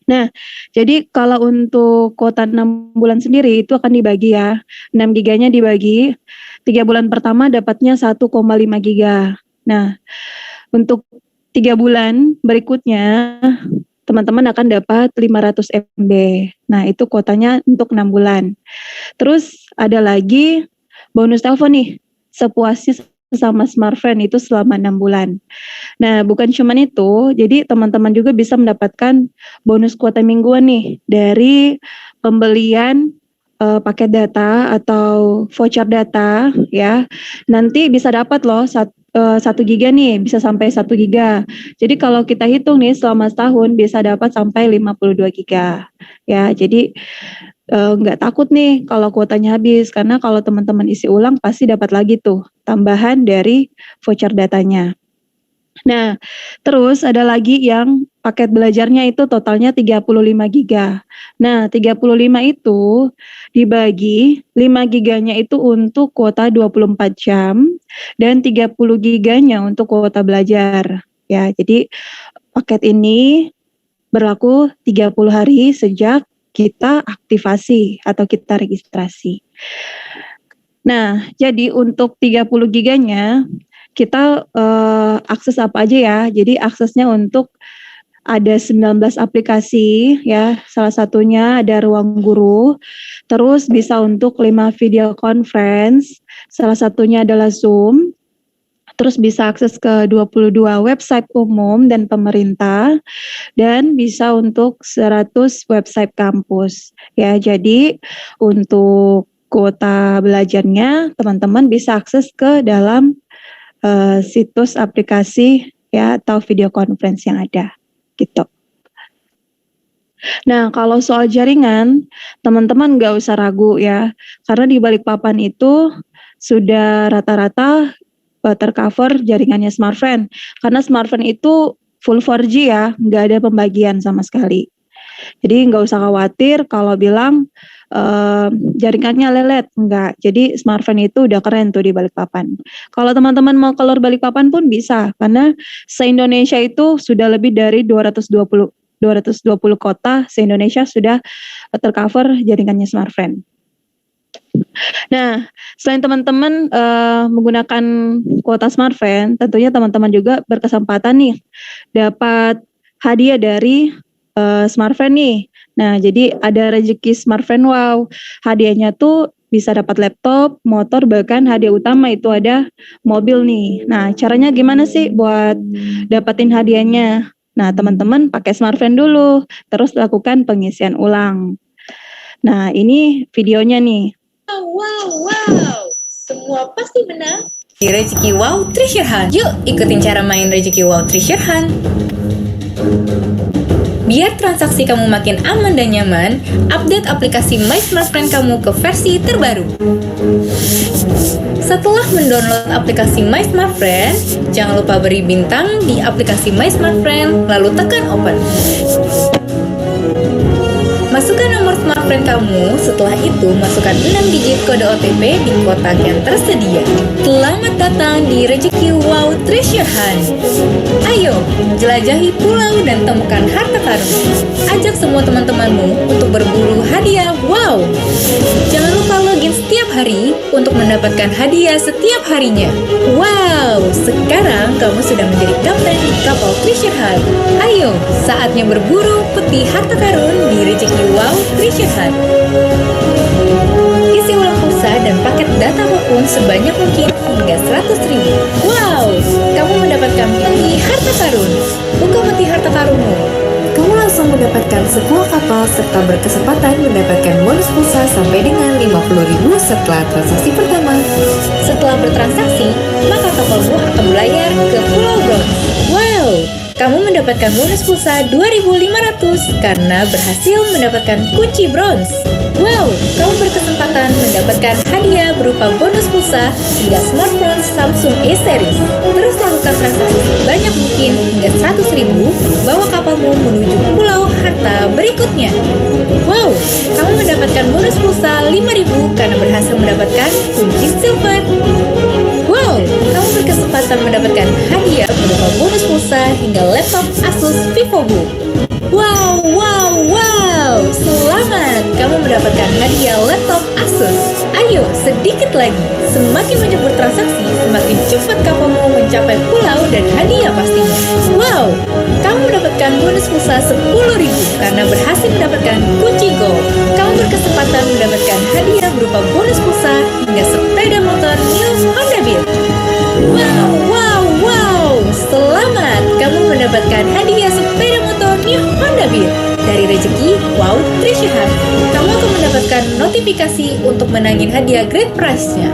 Nah, jadi kalau untuk kuota 6 bulan sendiri itu akan dibagi ya. 6 giganya dibagi. 3 bulan pertama dapatnya 1,5 giga. Nah, untuk 3 bulan berikutnya teman-teman akan dapat 500 MB. Nah, itu kuotanya untuk 6 bulan. Terus ada lagi bonus telepon nih, sepuasnya sama Smartfriend itu selama 6 bulan. Nah, bukan cuma itu, jadi teman-teman juga bisa mendapatkan bonus kuota mingguan nih dari pembelian paket data atau voucher data ya. Nanti bisa dapat loh 1 giga nih, bisa sampai 1 giga. Jadi kalau kita hitung nih selama setahun bisa dapat sampai 52 giga. Ya, jadi nggak takut nih kalau kuotanya habis, karena kalau teman-teman isi ulang pasti dapat lagi tuh tambahan dari voucher datanya. Nah, terus ada lagi yang paket belajarnya itu totalnya 35 giga. Nah, 35 itu dibagi 5 giganya itu untuk kuota 24 jam dan 30 giganya untuk kuota belajar. Ya, jadi paket ini berlaku 30 hari sejak kita aktivasi atau kita registrasi. Nah, jadi untuk 30 giganya kita akses apa aja ya? Jadi aksesnya untuk ada 19 aplikasi ya, salah satunya ada Ruang Guru, terus bisa untuk 5 video conference, salah satunya adalah Zoom, terus bisa akses ke 22 website umum dan pemerintah, dan bisa untuk 100 website kampus. Ya, jadi untuk kuota belajarnya teman-teman bisa akses ke dalam situs aplikasi ya atau video conference yang ada gitu. Nah, kalau soal jaringan, teman-teman nggak usah ragu ya, karena di Balikpapan itu sudah rata-rata tercover jaringannya Smartfriend, karena Smartfriend itu full 4G ya, nggak ada pembagian sama sekali. Jadi nggak usah khawatir kalau bilang jaringannya lelet, enggak. Jadi Smartfriend itu udah keren tuh di Balikpapan. Kalau teman-teman mau keluar Balikpapan pun bisa, karena se-Indonesia itu sudah lebih dari 220 kota se-Indonesia sudah tercover jaringannya Smartfriend. Nah, selain teman-teman menggunakan kuota Smartfriend, tentunya teman-teman juga berkesempatan nih dapat hadiah dari Smartfriend nih. Nah, jadi ada rezeki Smartfriend Wow. Hadiahnya tuh bisa dapat laptop, motor, bahkan hadiah utama itu ada mobil nih. Nah, caranya gimana sih buat dapetin hadiahnya? Nah, teman-teman pakai Smartfriend dulu, terus lakukan pengisian ulang. Nah, ini videonya nih. Wow, semua pasti benar di Rezeki Wow Treasure Hunt. Yuk ikutin cara main Rezeki Wow Treasure Hunt. Biar transaksi kamu makin aman dan nyaman, update aplikasi My Smartfriend kamu ke versi terbaru. Setelah mendownload aplikasi My Smartfriend, jangan lupa beri bintang di aplikasi My Smartfriend, lalu tekan open. Masukkan nomor nomor smartphone kamu. Setelah itu, masukkan 6 digit kode OTP di kotak yang tersedia. Selamat datang di Rezeki Wow Treasure Hunt. Ayo, jelajahi pulau dan temukan harta karun. Ajak semua teman-temanmu untuk berburu hadiah wow. Jangan lupa login setiap hari untuk mendapatkan hadiah setiap harinya. Wow, sekarang kamu sudah menjadi kapten di kapal Treasure Hunt. Ayo, saatnya berburu peti harta karun di Rezeki Wow Treasure Hunt. Isi ulang pulsa dan paket data apapun sebanyak mungkin hingga 100.000. Wow, kamu mendapatkan peti harta karun. Buka peti harta karunmu. Kamu langsung mendapatkan sebuah kapal serta berkesempatan mendapatkan bonus pulsa sampai dengan 50.000 setelah transaksi pertama. Setelah bertransaksi, maka kapalmu akan berlayar ke Pulau Bronze. Wow, kamu mendapatkan bonus pulsa 2.500 karena berhasil mendapatkan kunci bronze. Wow, kamu berkesempatan mendapatkan hadiah berupa bonus pulsa hingga smartphone Samsung A series. Terus lakukan transaksi sebanyak mungkin hingga 100.000, bawa kapalmu menuju pulau harta berikutnya. Wow, kamu mendapatkan bonus pulsa 5.000 karena berhasil mendapatkan kunci silver. Wow, kamu berkesempatan mendapatkan hadiah berupa bonus pulsa hingga laptop Asus VivoBook. Wow, wow, wow, selamat, kamu mendapatkan hadiah laptop Asus. Ayo, sedikit lagi. Semakin banyak bertransaksi, semakin cepat kapalmu mencapai pulau dan hadiah pastinya. Wow, kamu mendapatkan bonus pulsa 10.000 karena berhasil mendapatkan kunci gold. Kamu berkesempatan mendapatkan hadiah berupa bonus pulsa hingga sepeda motor new Honda Beat. Wow, wow, wow, selamat, kamu mendapatkan hadiah sepeda motor new Honda Beat. Dari Rezeki Wow Treasure Hunt, kamu akan mendapatkan notifikasi untuk menangin hadiah great prize-nya.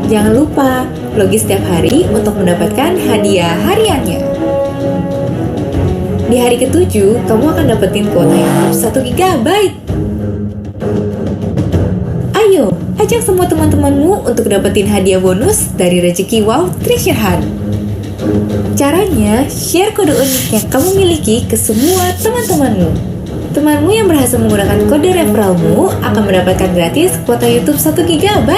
Jangan lupa, login setiap hari untuk mendapatkan hadiah hariannya. Di hari ke-7, kamu akan dapetin kuota YouTube 1 GB. Ayo, ajak semua teman-temanmu untuk dapetin hadiah bonus dari Rezeki Wow Treasure Hunt. Caranya, share kode unik yang kamu miliki ke semua teman-temanmu. Temanmu yang berhasil menggunakan kode referralmu akan mendapatkan gratis kuota YouTube 1 GB.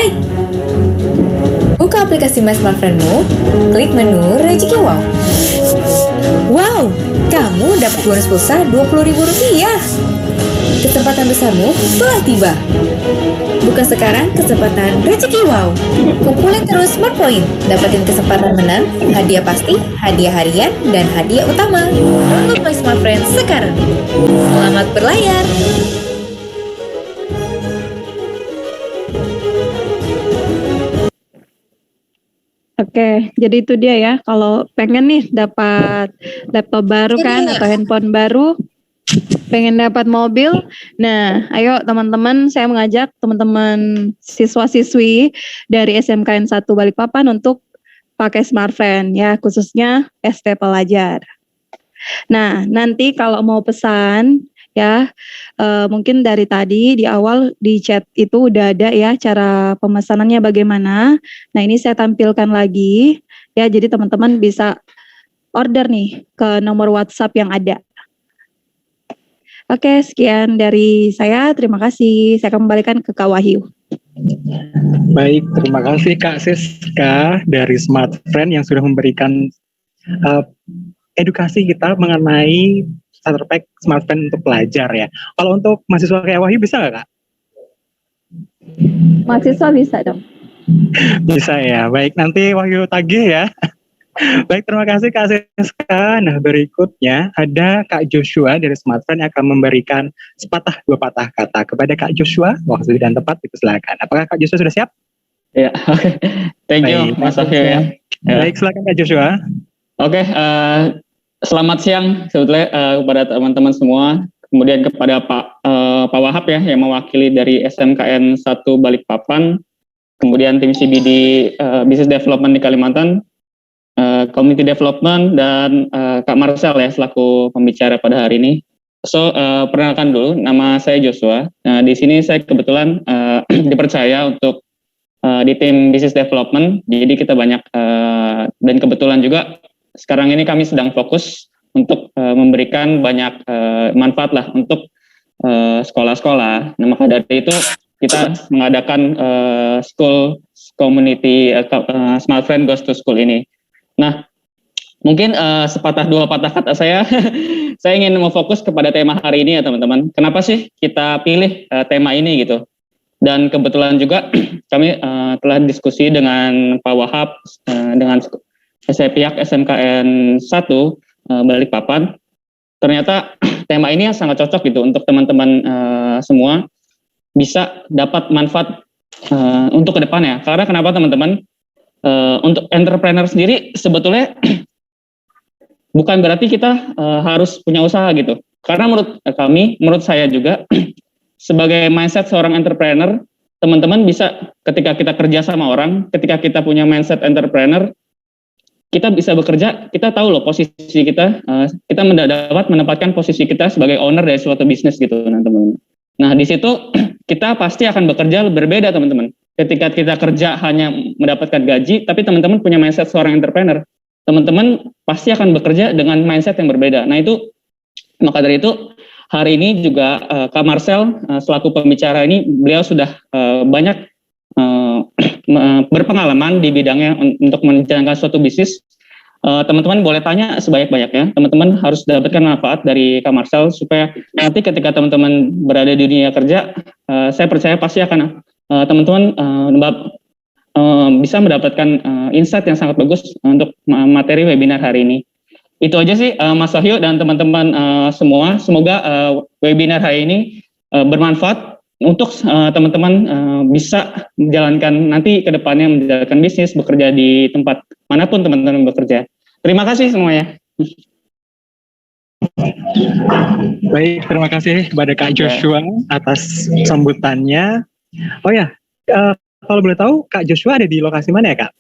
Buka aplikasi My Smartphone-mu, klik menu Rezeki Wow. Wow, kamu dapat bonus pulsa Rp20.000. Kesempatan besarmu telah tiba. Bukan sekarang kesempatan Rezeki Wow. Kumpulin terus Smart Point, dapetin kesempatan menang, hadiah pasti, hadiah harian, dan hadiah utama. Download My Smart Friend sekarang. Selamat berlayar. Oke, jadi itu dia ya. Kalau pengen nih dapat laptop baru kan atau handphone baru, pengen dapat mobil. Nah, ayo teman-teman, saya mengajak teman-teman siswa-siswi dari SMKN 1 Balikpapan untuk pakai smartphone ya, khususnya ST Pelajar. Nah, nanti kalau mau pesan ya, mungkin dari tadi di awal di chat itu udah ada ya cara pemesanannya bagaimana. Nah, ini saya tampilkan lagi ya, jadi teman-teman bisa order nih ke nomor WhatsApp yang ada. Oke, sekian dari saya. Terima kasih. Saya akan kembalikan ke Kak Wahyu. Baik, terima kasih Kak Siska dari Smart Friend yang sudah memberikan edukasi kita mengenai starter pack Smart Friend untuk pelajar ya. Kalau untuk mahasiswa kayak Wahyu bisa nggak Kak? Mahasiswa bisa dong. Bisa ya. Baik, nanti Wahyu tagih ya. Baik, terima kasih Kak Siska. Nah, berikutnya ada Kak Joshua dari Smart Friend yang akan memberikan sepatah dua patah kata kepada Kak Joshua. Waktu dan tepat, silakan. Apakah Kak Joshua sudah siap? Ya, oke. Thank you, Mas Afio ya. Baik, silakan Kak Joshua. Oke, selamat siang sebetulnya kepada teman-teman semua. Kemudian kepada Pak Wahab ya yang mewakili dari SMKN 1 Balikpapan. Kemudian tim CBD Business Development di Kalimantan. Community Development dan Kak Marcel ya selaku pembicara pada hari ini. Perkenalkan dulu, nama saya Joshua. Di sini saya kebetulan dipercaya untuk di tim Business Development. Jadi kita banyak dan kebetulan juga sekarang ini kami sedang fokus untuk memberikan banyak manfaat lah untuk sekolah-sekolah. Nah, maka dari itu kita mengadakan school community Smart Friend Goes to School ini. Nah, mungkin sepatah dua patah kata saya, saya ingin memfokus kepada tema hari ini ya teman-teman. Kenapa sih kita pilih tema ini gitu? Dan kebetulan juga kami telah diskusi dengan Pak Wahab, dengan pihak SMKN 1 Balikpapan. Ternyata tema ini sangat cocok gitu untuk teman-teman semua bisa dapat manfaat untuk kedepannya. Karena kenapa teman-teman? Untuk entrepreneur sendiri sebetulnya bukan berarti kita harus punya usaha gitu. Karena menurut saya juga sebagai mindset seorang entrepreneur, teman-teman bisa ketika kita kerja sama orang, ketika kita punya mindset entrepreneur, kita bisa bekerja, kita tahu loh posisi kita, kita dapat menempatkan posisi kita sebagai owner dari suatu bisnis gitu, teman-teman. Nah, di situ kita pasti akan bekerja berbeda, teman-teman. Ketika kita kerja hanya mendapatkan gaji, tapi teman-teman punya mindset seorang entrepreneur, teman-teman pasti akan bekerja dengan mindset yang berbeda. Nah, itu maka dari itu hari ini juga Kak Marcel selaku pembicara ini, beliau sudah banyak berpengalaman di bidangnya untuk menjalankan suatu bisnis. Teman-teman boleh tanya sebanyak-banyaknya. Teman-teman harus dapatkan manfaat dari Kak Marcel supaya nanti ketika teman-teman berada di dunia kerja, saya percaya pasti akan teman-teman bisa mendapatkan insight yang sangat bagus untuk materi webinar hari ini. Itu aja sih Mas Wahyu dan teman-teman semua. Semoga webinar hari ini bermanfaat untuk teman-teman bisa menjalankan nanti ke depannya menjalankan bisnis, bekerja di tempat manapun teman-teman bekerja. Terima kasih semuanya. Baik, terima kasih kepada Kak Joshua atas sambutannya. Oh ya, kalau boleh tahu Kak Joshua ada di lokasi mana ya Kak?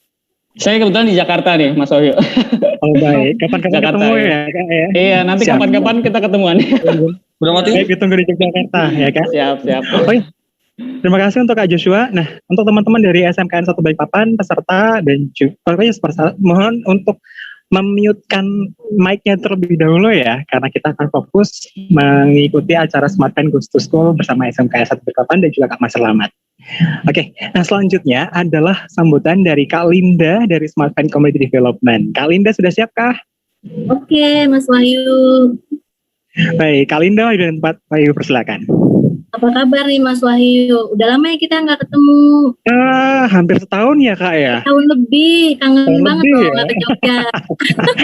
Saya kebetulan di Jakarta nih, Mas Wahyu. Oh baik, kapan-kapan ketemu ya Kak ya? Iya, nanti Siap. kapan-kapan kita ketemuan. Udah mati? Baik, ditunggu di Yogyakarta ya Kak. Siap. Oh iya, terima kasih untuk Kak Joshua. Nah, untuk teman-teman dari SMKN 1 Balikpapan, peserta dan juga mohon untuk memute-kan mic-nya terlebih dahulu ya, karena kita akan fokus mengikuti acara Smart Friend Goes to School bersama SMKN 1 Balikpapan dan juga Kak Mas Selamat. Oke, nah selanjutnya adalah sambutan dari Kak Linda dari Smart Friend Community Development. Kak Linda sudah siapkah? Oke, Mas Wahyu. Baik, Kak Linda dan Pak Wahyu persilakan. Apa kabar nih Mas Wahyu? Udah lama ya kita nggak ketemu. Hampir setahun ya Kak ya? Tahun lebih, kangen Tahun banget lebih loh ya? nggak ke Jogja.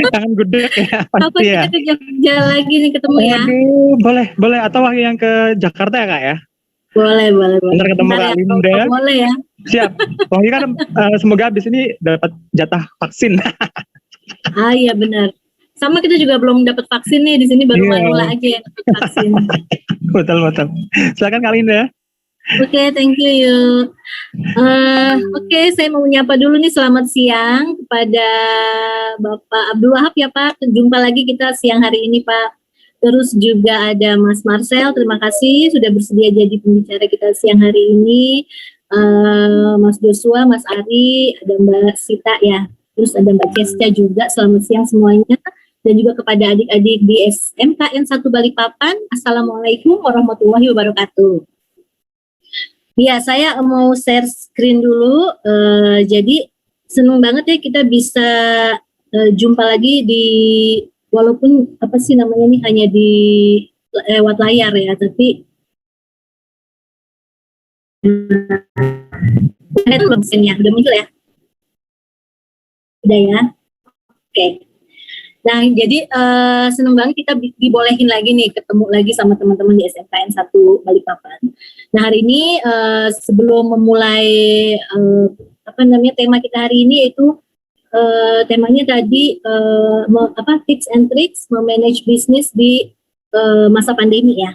Kangen gede ya, Kapan pasti ya. kita ke Jogja lagi nih ketemu ya? Aduh, boleh. Atau Wahyu yang ke Jakarta ya Kak ya? Boleh. Bentar ketemu Bentar Kak ya, Linda. boleh ya. Siap. Wahyu kan semoga habis ini dapat jatah vaksin. Ah iya benar. Sama kita juga belum dapat vaksin nih, di sini baru Iya. Manula aja yang dapat vaksin. Betul. Silakan Kak Linda. Oke, thank you Yu. Oke, saya mau menyapa dulu nih selamat siang kepada Bapak Abdul Wahab ya Pak. Jumpa lagi kita siang hari ini Pak. Terus juga ada Mas Marcel, terima kasih sudah bersedia jadi pembicara kita siang hari ini. Mas Joshua, Mas Ari, ada Mbak Sita ya. Terus ada Mbak Ceska juga, selamat siang semuanya. Dan juga kepada adik-adik di SMKN 1 Balikpapan, Assalamualaikum warahmatullahi wabarakatuh. Ya, saya mau share screen dulu. Jadi senang banget ya kita bisa jumpa lagi di, walaupun apa sih namanya ini hanya di lewat layar ya, tapi belum screen-nya, udah muncul ya? Udah ya? Oke. Nah, jadi seneng banget kita dibolehin lagi nih ketemu lagi sama teman-teman di SMKN 1 Balikpapan. Nah, hari ini sebelum memulai tema kita hari ini yaitu temanya tadi tips and tricks memanage bisnis di masa pandemi ya.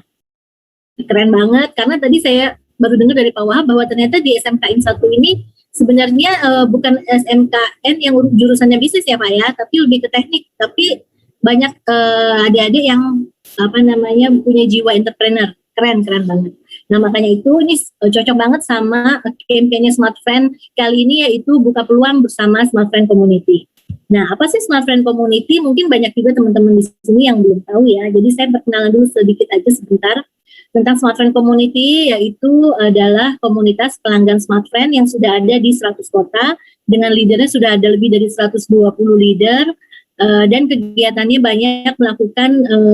Keren banget karena tadi saya baru dengar dari Pak Wahab bahwa ternyata di SMKN 1 ini sebenarnya bukan SMKN yang jurusannya bisnis ya Pak ya, tapi lebih ke teknik. Tapi banyak adik-adik yang punya jiwa entrepreneur. Keren banget. Nah makanya itu ini cocok banget sama campaign-nya Smart Friend kali ini, yaitu buka peluang bersama Smart Friend Community. Nah apa sih Smart Friend Community? Mungkin banyak juga teman-teman di sini yang belum tahu ya. Jadi saya perkenalan dulu sedikit aja sebentar. Tentang Smart Friend Community, yaitu adalah komunitas pelanggan Smart Friend yang sudah ada di 100 kota, dengan leadernya sudah ada lebih dari 120 leader, dan kegiatannya banyak melakukan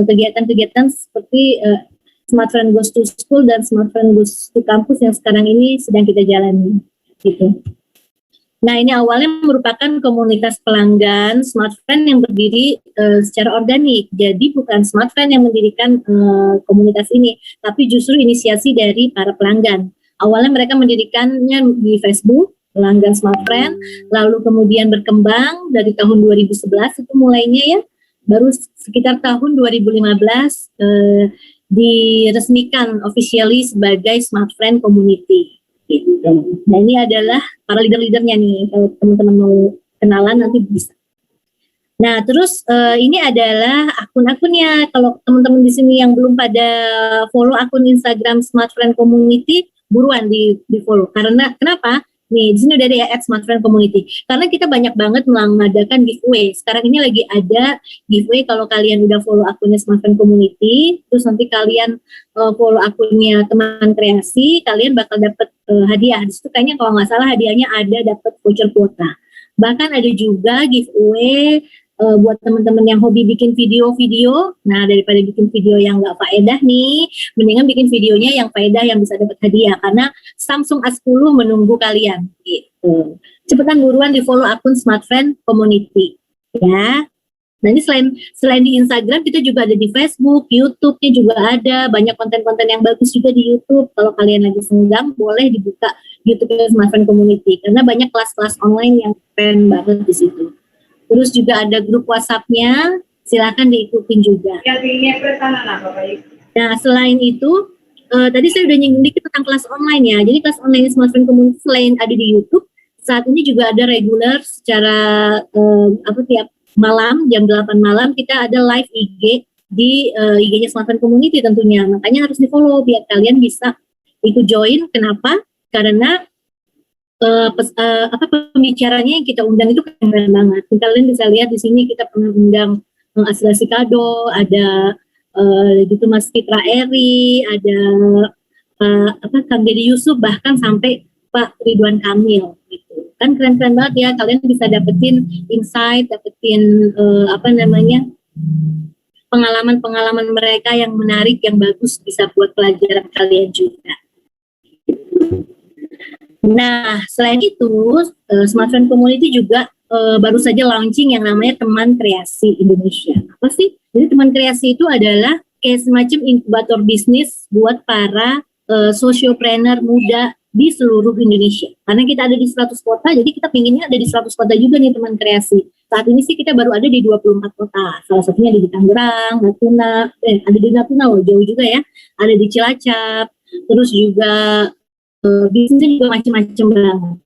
kegiatan-kegiatan seperti Smart Friend Goes to School dan Smart Friend Goes to Campus yang sekarang ini sedang kita jalani. Gitu. Nah, ini awalnya merupakan komunitas pelanggan Smart Friend yang berdiri secara organik. Jadi bukan Smart Friend yang mendirikan komunitas ini, tapi justru inisiasi dari para pelanggan. Awalnya mereka mendirikannya di Facebook, pelanggan Smart Friend, lalu kemudian berkembang dari tahun 2011 itu mulainya ya, baru sekitar tahun 2015 diresmikan officially sebagai Smart Friend Community. Gitu. Nah, ini adalah para leader-leadernya nih, kalau teman-teman mau kenalan nanti bisa. Nah, terus ini adalah akun-akunnya. Kalau teman-teman di sini yang belum pada follow akun Instagram Smart Friend Community, buruan di follow. Karena kenapa? Nih, di sini udah ada ya @smartfriendcommunity. Karena kita banyak banget mengadakan giveaway. Sekarang ini lagi ada giveaway kalau kalian udah follow akunnya Smartfriend Community, terus nanti kalian follow akunnya teman kreasi, kalian bakal dapat hadiah. Di situ kayaknya kalau nggak salah hadiahnya ada dapat voucher kuota. Bahkan ada juga giveaway buat teman-teman yang hobi bikin video-video. Nah, daripada bikin video yang nggak faedah nih, mendingan bikin videonya yang faedah yang bisa dapat hadiah, karena Samsung A10 menunggu kalian gitu. Cepetan buruan di follow akun Smart Friend Community ya. Nah, ini selain di Instagram, kita juga ada di Facebook, YouTube-nya juga ada, banyak konten-konten yang bagus juga di YouTube. Kalau kalian lagi senggang, boleh dibuka YouTube Smart Friend Community, karena banyak kelas-kelas online yang keren banget di situ. Terus juga ada grup WhatsApp-nya, silakan diikutin juga. Nah, selain itu, tadi saya udah nyinggung dikit tentang kelas online ya. Jadi kelas online Smart Friend Community selain ada di YouTube, saat ini juga ada reguler secara tiap malam jam 8 malam kita ada live IG di IG-nya Smart Friend Community tentunya. Makanya harus di-follow biar kalian bisa ikut join. Kenapa? Karena pembicaranya yang kita undang itu keren banget. Kalian bisa lihat di sini kita pernah undang Asilasi Kado, ada gitu Mas Fitra Eri, ada Kang Deddy Yusuf, bahkan sampai Pak Ridwan Kamil gitu. Kan keren-keren banget ya, kalian bisa dapetin insight, dapetin pengalaman-pengalaman mereka yang menarik, yang bagus, bisa buat pelajaran kalian juga. Nah, selain itu, Smart Friend Community juga baru saja launching yang namanya Teman Kreasi Indonesia. Apa sih? Jadi Teman Kreasi itu adalah kayak semacam inkubator bisnis buat para sociopreneur muda di seluruh Indonesia. Karena kita ada di 100 kota, jadi kita pinginnya ada di 100 kota juga nih Teman Kreasi. Saat ini sih kita baru ada di 24 kota. Salah satunya ada di Tangerang, Natuna, ada di Natuna loh, jauh juga ya. Ada di Cilacap, terus juga bisnisnya juga macam-macam banget.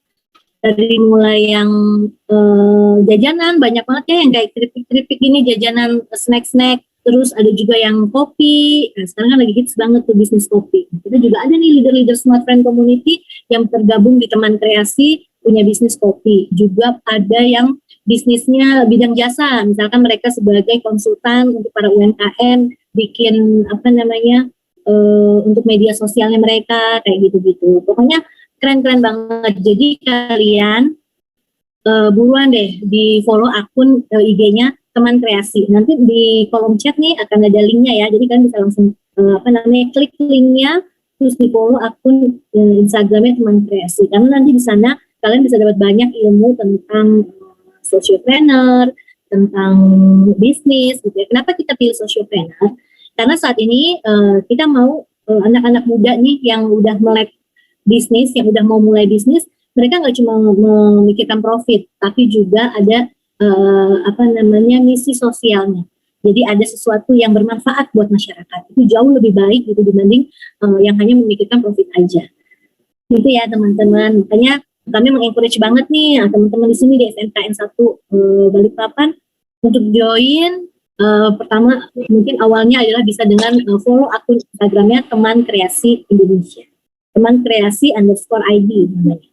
Dari mulai yang jajanan, banyak banget ya yang kayak keripik-keripik ini, jajanan snack-snack, terus ada juga yang kopi. Nah, sekarang kan lagi hits banget tuh bisnis kopi. Kita juga ada nih leader-leader Smart Friend Community yang tergabung di Teman Kreasi, punya bisnis kopi. Juga ada yang bisnisnya bidang jasa, misalkan mereka sebagai konsultan untuk para UMKM, bikin untuk media sosialnya mereka, kayak gitu-gitu. Pokoknya keren-keren banget. Jadi kalian buruan deh di follow akun IG-nya Teman Kreasi. Nanti di kolom chat nih akan ada linknya ya. Jadi kalian bisa langsung klik linknya, terus di follow akun Instagramnya Teman Kreasi. Karena nanti di sana kalian bisa dapat banyak ilmu tentang sociopreneur, tentang bisnis gitu ya. Kenapa kita pilih sociopreneur? Karena saat ini kita mau anak-anak muda nih yang udah melek bisnis, yang udah mau mulai bisnis, mereka nggak cuma memikirkan profit, tapi juga ada misi sosialnya. Jadi ada sesuatu yang bermanfaat buat masyarakat. Itu jauh lebih baik gitu dibanding yang hanya memikirkan profit aja. Gitu ya teman-teman. Makanya kami mengencourage banget nih teman-teman di sini di SMKN 1 Balikpapan untuk join. Pertama mungkin awalnya adalah bisa dengan follow akun Instagramnya Teman Kreasi Indonesia, Teman Kreasi _ID namanya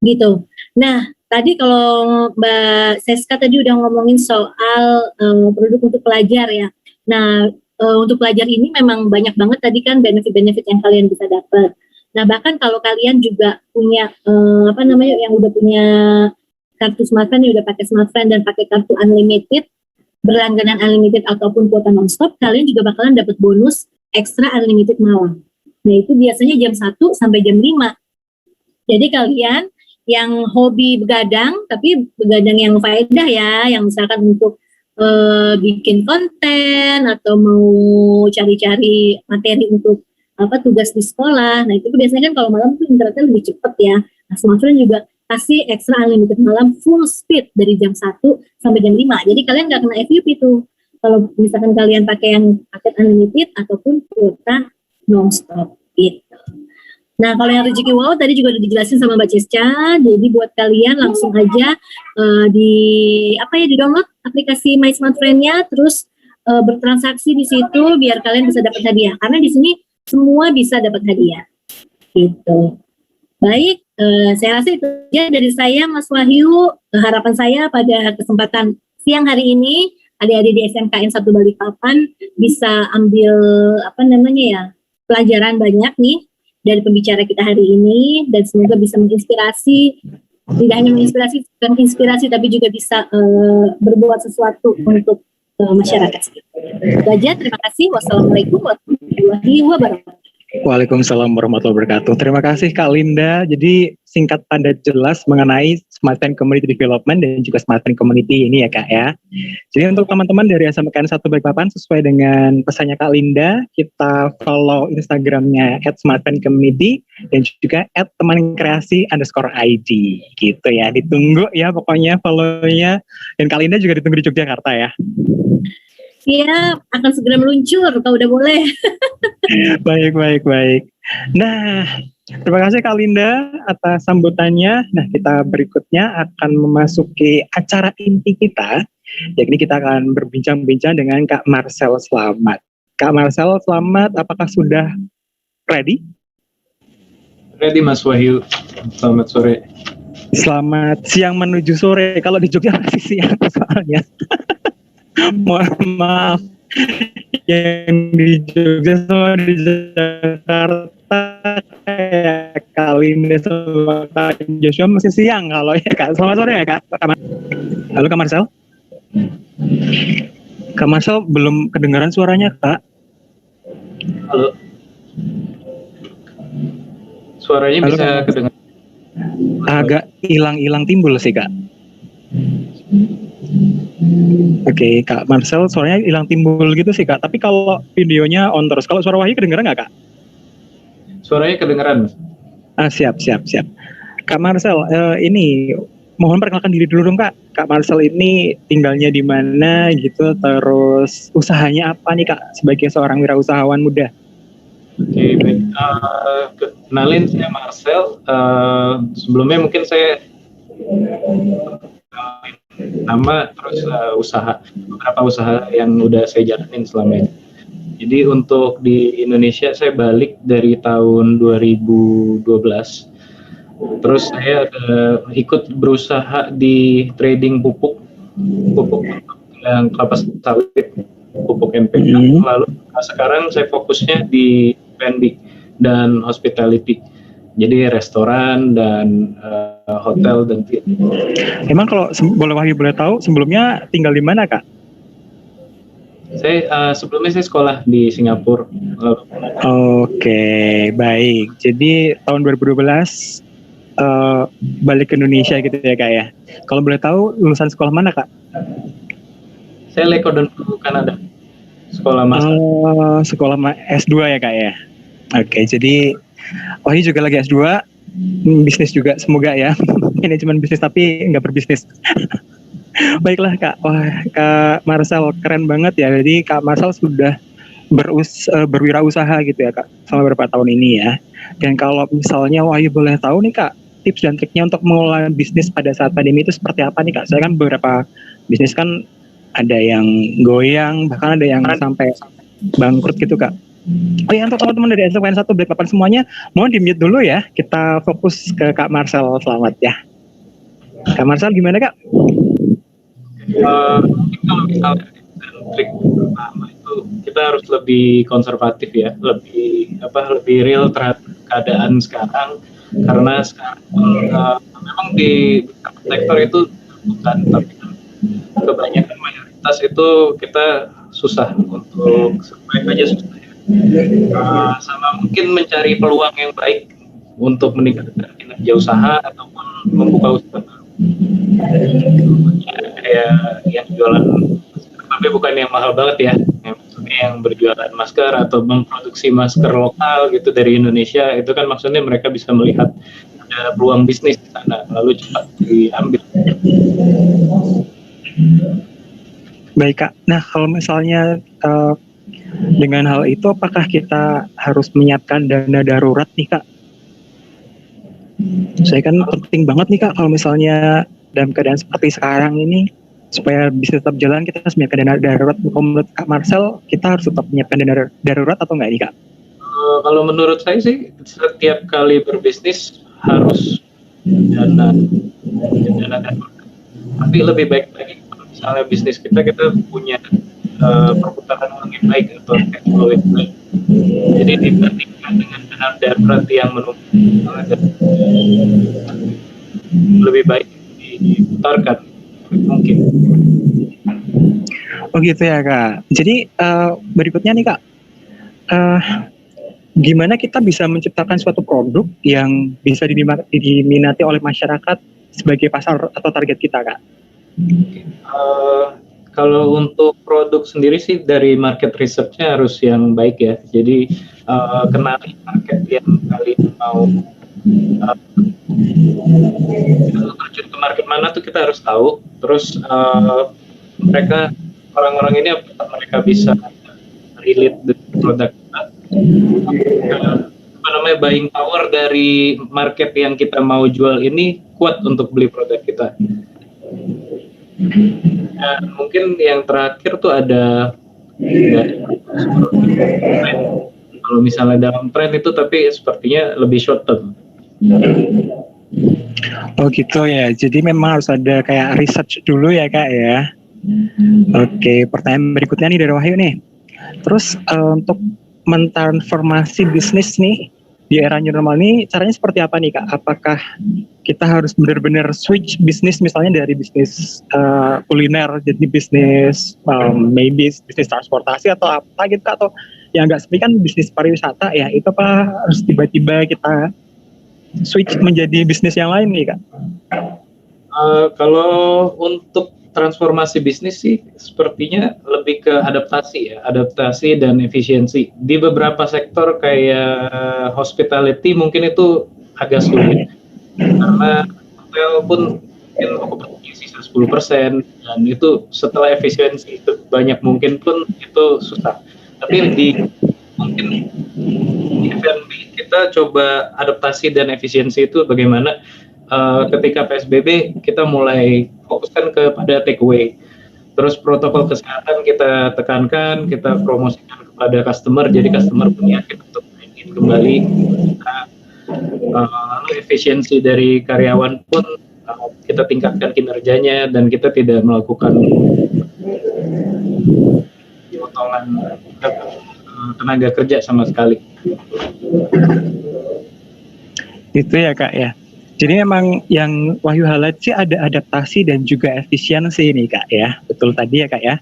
gitu. Nah tadi kalau Mbak Seska tadi udah ngomongin soal produk untuk pelajar ya. Nah untuk pelajar ini memang banyak banget tadi kan benefit-benefit yang kalian bisa dapat. Nah, bahkan kalau kalian juga punya yang udah punya kartu smartphone, yang udah pakai smartphone dan pakai kartu unlimited, berlangganan unlimited ataupun kuota nonstop, kalian juga bakalan dapat bonus ekstra unlimited malam. Nah, itu biasanya jam 1 sampai jam 5. Jadi kalian yang hobi begadang, tapi begadang yang faedah ya, yang misalkan untuk bikin konten atau mau cari-cari materi untuk tugas di sekolah. Nah, itu biasanya kan kalau malam tuh internetnya lebih cepat ya. Nah, smartphone juga kasih extra unlimited malam full speed dari jam 1 sampai jam 5. Jadi kalian nggak kena FUP tuh. Kalau misalkan kalian pakai yang paket unlimited ataupun kuota non-stop gitu. Nah, kalau yang rezeki wow tadi juga udah dijelasin sama Mbak Cisca. Jadi buat kalian langsung aja di-download aplikasi My Smart Friend-nya, terus bertransaksi di situ biar kalian bisa dapat hadiah. Karena di sini semua bisa dapat hadiah. Gitu. Baik, saya rasa itu aja dari saya, Mas Wahyu. Harapan saya pada kesempatan siang hari ini, adik-adik di SMKN 1 Balikpapan bisa ambil pelajaran banyak nih dari pembicara kita hari ini, dan semoga bisa menginspirasi, tidak hanya menginspirasi tapi juga bisa berbuat sesuatu untuk masyarakat sekitar. Itu aja, terima kasih. Wassalamualaikum warahmatullahi wabarakatuh. Waalaikumsalam warahmatullahi wabarakatuh. Terima kasih Kak Linda. Jadi singkat padat jelas mengenai Smartphone Community Development dan juga Smartphone Community ini ya Kak ya. Jadi untuk teman-teman dari SMKN 1 Balikpapan, sesuai dengan pesannya Kak Linda, kita follow Instagramnya @smartphonecommunity dan juga @temankreasi_id gitu ya. Ditunggu ya pokoknya follow-nya, dan Kak Linda juga ditunggu di Yogyakarta ya. Iya, akan segera meluncur kalau udah boleh. Baik. Nah, terima kasih Kak Linda atas sambutannya. Nah, kita berikutnya akan memasuki acara inti kita. Yakni kita akan berbincang-bincang dengan Kak Marcel Slamet. Kak Marcel Slamet, apakah sudah ready? Ready Mas Wahyu. Selamat sore. Selamat siang menuju sore. Kalau di Jogja masih siang soalnya. Mohon maaf, yang di Jogja sama di Jakarta kayak kali ini sama Kak Joshua masih siang kalau ya Kak. Selamat sore ya Kak. Halo Kak Marcel. Kak Marcel belum kedengaran suaranya Kak. Halo. Suaranya Halo, bisa Kak. kedengaran. Agak hilang timbul sih Kak. Oke, Kak Marcel suaranya hilang timbul gitu sih Kak. Tapi kalau videonya on terus. Kalau suara Wahyu kedengeran nggak Kak? Suaranya kedengaran. Siap. Kak Marcel, ini mohon perkenalkan diri dulu dong Kak. Kak Marcel ini tinggalnya di mana gitu, terus usahanya apa nih Kak sebagai seorang wirausahawan muda? Oke, baik. Kenalin, saya Marcel. Sebelumnya mungkin saya nama terus beberapa usaha yang udah saya jalanin selama ini. Jadi untuk di Indonesia saya balik dari tahun 2012. Terus saya ikut berusaha di trading pupuk yang kelapa sawit, pupuk NPK. Lalu sekarang saya fokusnya di F&B dan hospitality. Jadi restoran dan hotel dan film. Emang kalau boleh tahu sebelumnya tinggal di mana Kak? Saya sebelumnya saya sekolah di Singapura. Oke, baik. Jadi tahun 2012 balik ke Indonesia gitu ya Kak ya. Kalau boleh tahu lulusan sekolah mana Kak? Saya Lekoden Kanada. Sekolah master. Sekolah S2 ya Kak ya. Oke, jadi Wahyu juga lagi S2, bisnis juga semoga ya, manajemen bisnis tapi nggak berbisnis. Baiklah Kak, wah Kak Marcel keren banget ya, jadi Kak Marcel sudah berwirausaha gitu ya Kak, selama beberapa tahun ini ya. Dan kalau misalnya Wahyu boleh tahu nih Kak, tips dan triknya untuk mengelola bisnis pada saat pandemi itu seperti apa nih Kak? Saya kan beberapa bisnis kan ada yang goyang, bahkan ada yang sampai bangkrut gitu Kak. Oh ya, untuk teman-teman dari SMKN 1 Balikpapan semuanya, mohon di-mute dulu ya. Kita fokus ke Kak Marcel Slamet ya. Kak Marcel gimana Kak? Kalau misalnya trik pertama itu kita kita harus lebih konservatif ya, lebih real terhadap keadaan sekarang, karena sekarang memang di sektor itu bukan, tapi kebanyakan mayoritas itu kita susah untuk survive aja susah ya. Sama mungkin mencari peluang yang baik untuk meningkatkan kinerja usaha ataupun membuka usaha baru. Kayak yang jualan, tapi bukan yang mahal banget ya, yang berjualan masker atau memproduksi masker lokal gitu dari Indonesia, itu kan maksudnya mereka bisa melihat ada peluang bisnis di sana lalu cepat diambil. Baik Kak, nah kalau misalnya dengan hal itu apakah kita harus menyiapkan dana darurat nih Kak? Saya kan penting banget nih Kak kalau misalnya dalam keadaan seperti sekarang ini supaya bisa tetap jalan kita harus menyiapkan dana darurat. Menurut Kak Marcel kita harus tetap menyiapkan dana darurat atau enggak nih Kak? Kalau menurut saya sih setiap kali berbisnis harus dana darurat. Tapi lebih baik lagi misalnya bisnis kita punya perputaran uang yang baik atau cash flow yang baik. Jadi dibandingkan dengan dana darurat yang menunggu, lebih baik diputarkan mungkin. Oh gitu ya Kak. Jadi berikutnya nih Kak, gimana kita bisa menciptakan suatu produk yang bisa diminati oleh masyarakat sebagai pasar atau target kita Kak? Kalau untuk produk sendiri sih dari market research-nya harus yang baik ya. Jadi kenali market yang kalian mau terjun ke market mana tuh kita harus tahu. Terus orang-orang ini mereka bisa relate dengan produk kita. Buying power dari market yang kita mau jual ini kuat untuk beli produk kita. Dan mungkin yang terakhir tuh ada kalau misalnya dalam tren itu, tapi sepertinya lebih short term. Oh gitu ya, jadi memang harus ada kayak research dulu ya Kak ya. Oke, pertanyaan berikutnya nih dari Wahyu nih. Terus untuk mentransformasi bisnis nih di era new normal ini caranya seperti apa nih Kak? Apakah kita harus benar-benar switch bisnis misalnya dari bisnis kuliner jadi bisnis maybe bisnis transportasi atau apa gitu Kak? Atau yang nggak seperti kan bisnis pariwisata ya, itu apa harus tiba-tiba kita switch menjadi bisnis yang lain nih Kak? Kalau untuk transformasi bisnis sih sepertinya lebih ke adaptasi dan efisiensi. Di beberapa sektor kayak hospitality mungkin itu agak sulit karena hotel pun mungkin okupansi sisa 10% dan itu setelah efisiensi itu banyak mungkin pun itu susah. Tapi mungkin di F&B kita coba adaptasi dan efisiensi itu bagaimana ketika PSBB kita mulai fokuskan kepada take away. Terus protokol kesehatan kita tekankan, kita promosikan kepada customer, jadi customer punya yakin untuk main kembali. Lalu efisiensi dari karyawan pun kita tingkatkan kinerjanya dan kita tidak melakukan potongan tenaga kerja sama sekali. Itu ya Kak ya. Jadi memang yang Wahyu highlight sih ada adaptasi dan juga efisiensi nih Kak ya. Betul tadi ya Kak ya.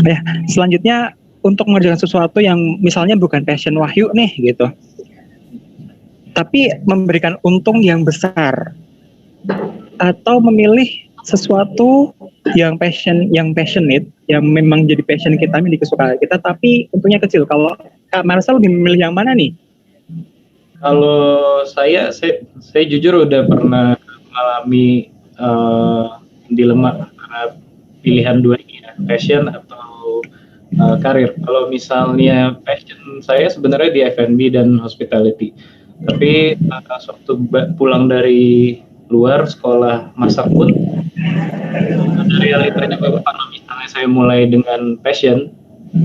Ya, selanjutnya untuk mengerjakan sesuatu yang misalnya bukan passion Wahyu nih gitu, tapi memberikan untung yang besar, atau memilih sesuatu yang passionate, yang memang jadi passion kita, milih kesukaan kita, tapi untungnya kecil. Kalau Kak Marcel lebih memilih yang mana nih? Kalau saya jujur udah pernah mengalami dilema antara pilihan dua ini ya, passion atau karir. Kalau misalnya passion saya sebenarnya di F&B dan hospitality, tapi waktu pulang dari luar sekolah masak pun ada realitanya bahwa kalau misalnya saya mulai dengan passion,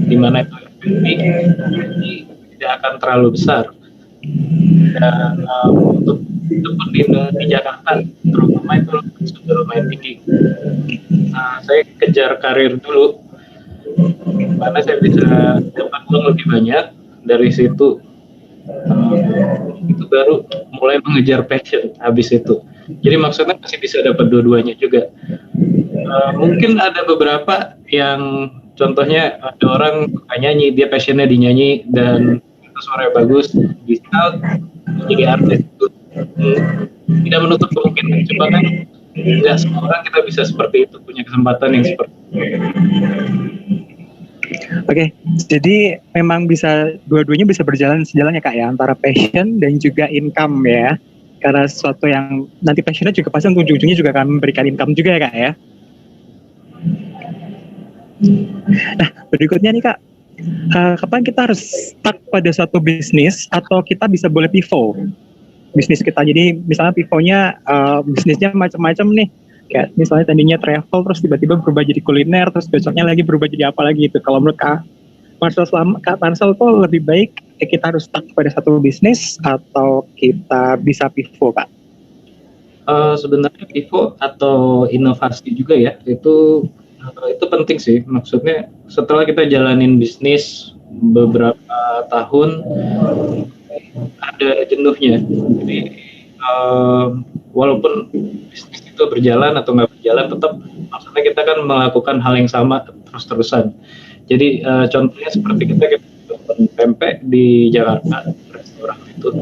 di mana itu F&B, ini tidak akan terlalu besar. Dan untuk di Jakarta terutama itu sudah lumayan tinggi. Saya kejar karir dulu Mana saya bisa dapat uang lebih banyak dari situ. Itu baru mulai mengejar passion habis itu. Jadi maksudnya masih bisa dapat dua-duanya juga. Mungkin ada beberapa yang contohnya ada orang suka nyanyi, dia passionnya di nyanyi dan itu suaranya bagus, bisa jadi artis itu tidak menutup kemungkinan. Cuma kan tidak semua orang kita bisa seperti itu, punya kesempatan yang seperti itu. Oke, jadi memang bisa dua-duanya bisa berjalan sejalan ya Kak ya, antara passion dan juga income ya. Karena sesuatu yang nanti passionnya juga pasti ujung-ujungnya juga akan memberikan income juga ya Kak ya. Nah, berikutnya nih Kak, kapan kita harus stuck pada suatu bisnis atau kita bisa boleh pivot bisnis kita? Jadi misalnya pivotnya bisnisnya macam-macam nih, kayak misalnya tadinya travel terus tiba-tiba berubah jadi kuliner, terus besoknya lagi berubah jadi apa lagi itu. Kalau menurut Kak Marcel tuh lebih baik kita harus stuck pada satu bisnis atau kita bisa pivot Kak? Sebenarnya pivot atau inovasi juga ya, itu penting sih. Maksudnya setelah kita jalanin bisnis beberapa tahun ada jenuhnya. Jadi walaupun bisnis itu berjalan atau nggak berjalan, tetap maksudnya kita kan melakukan hal yang sama terus-terusan. Jadi contohnya seperti kita jualan pempek di Jakarta, restoran itu.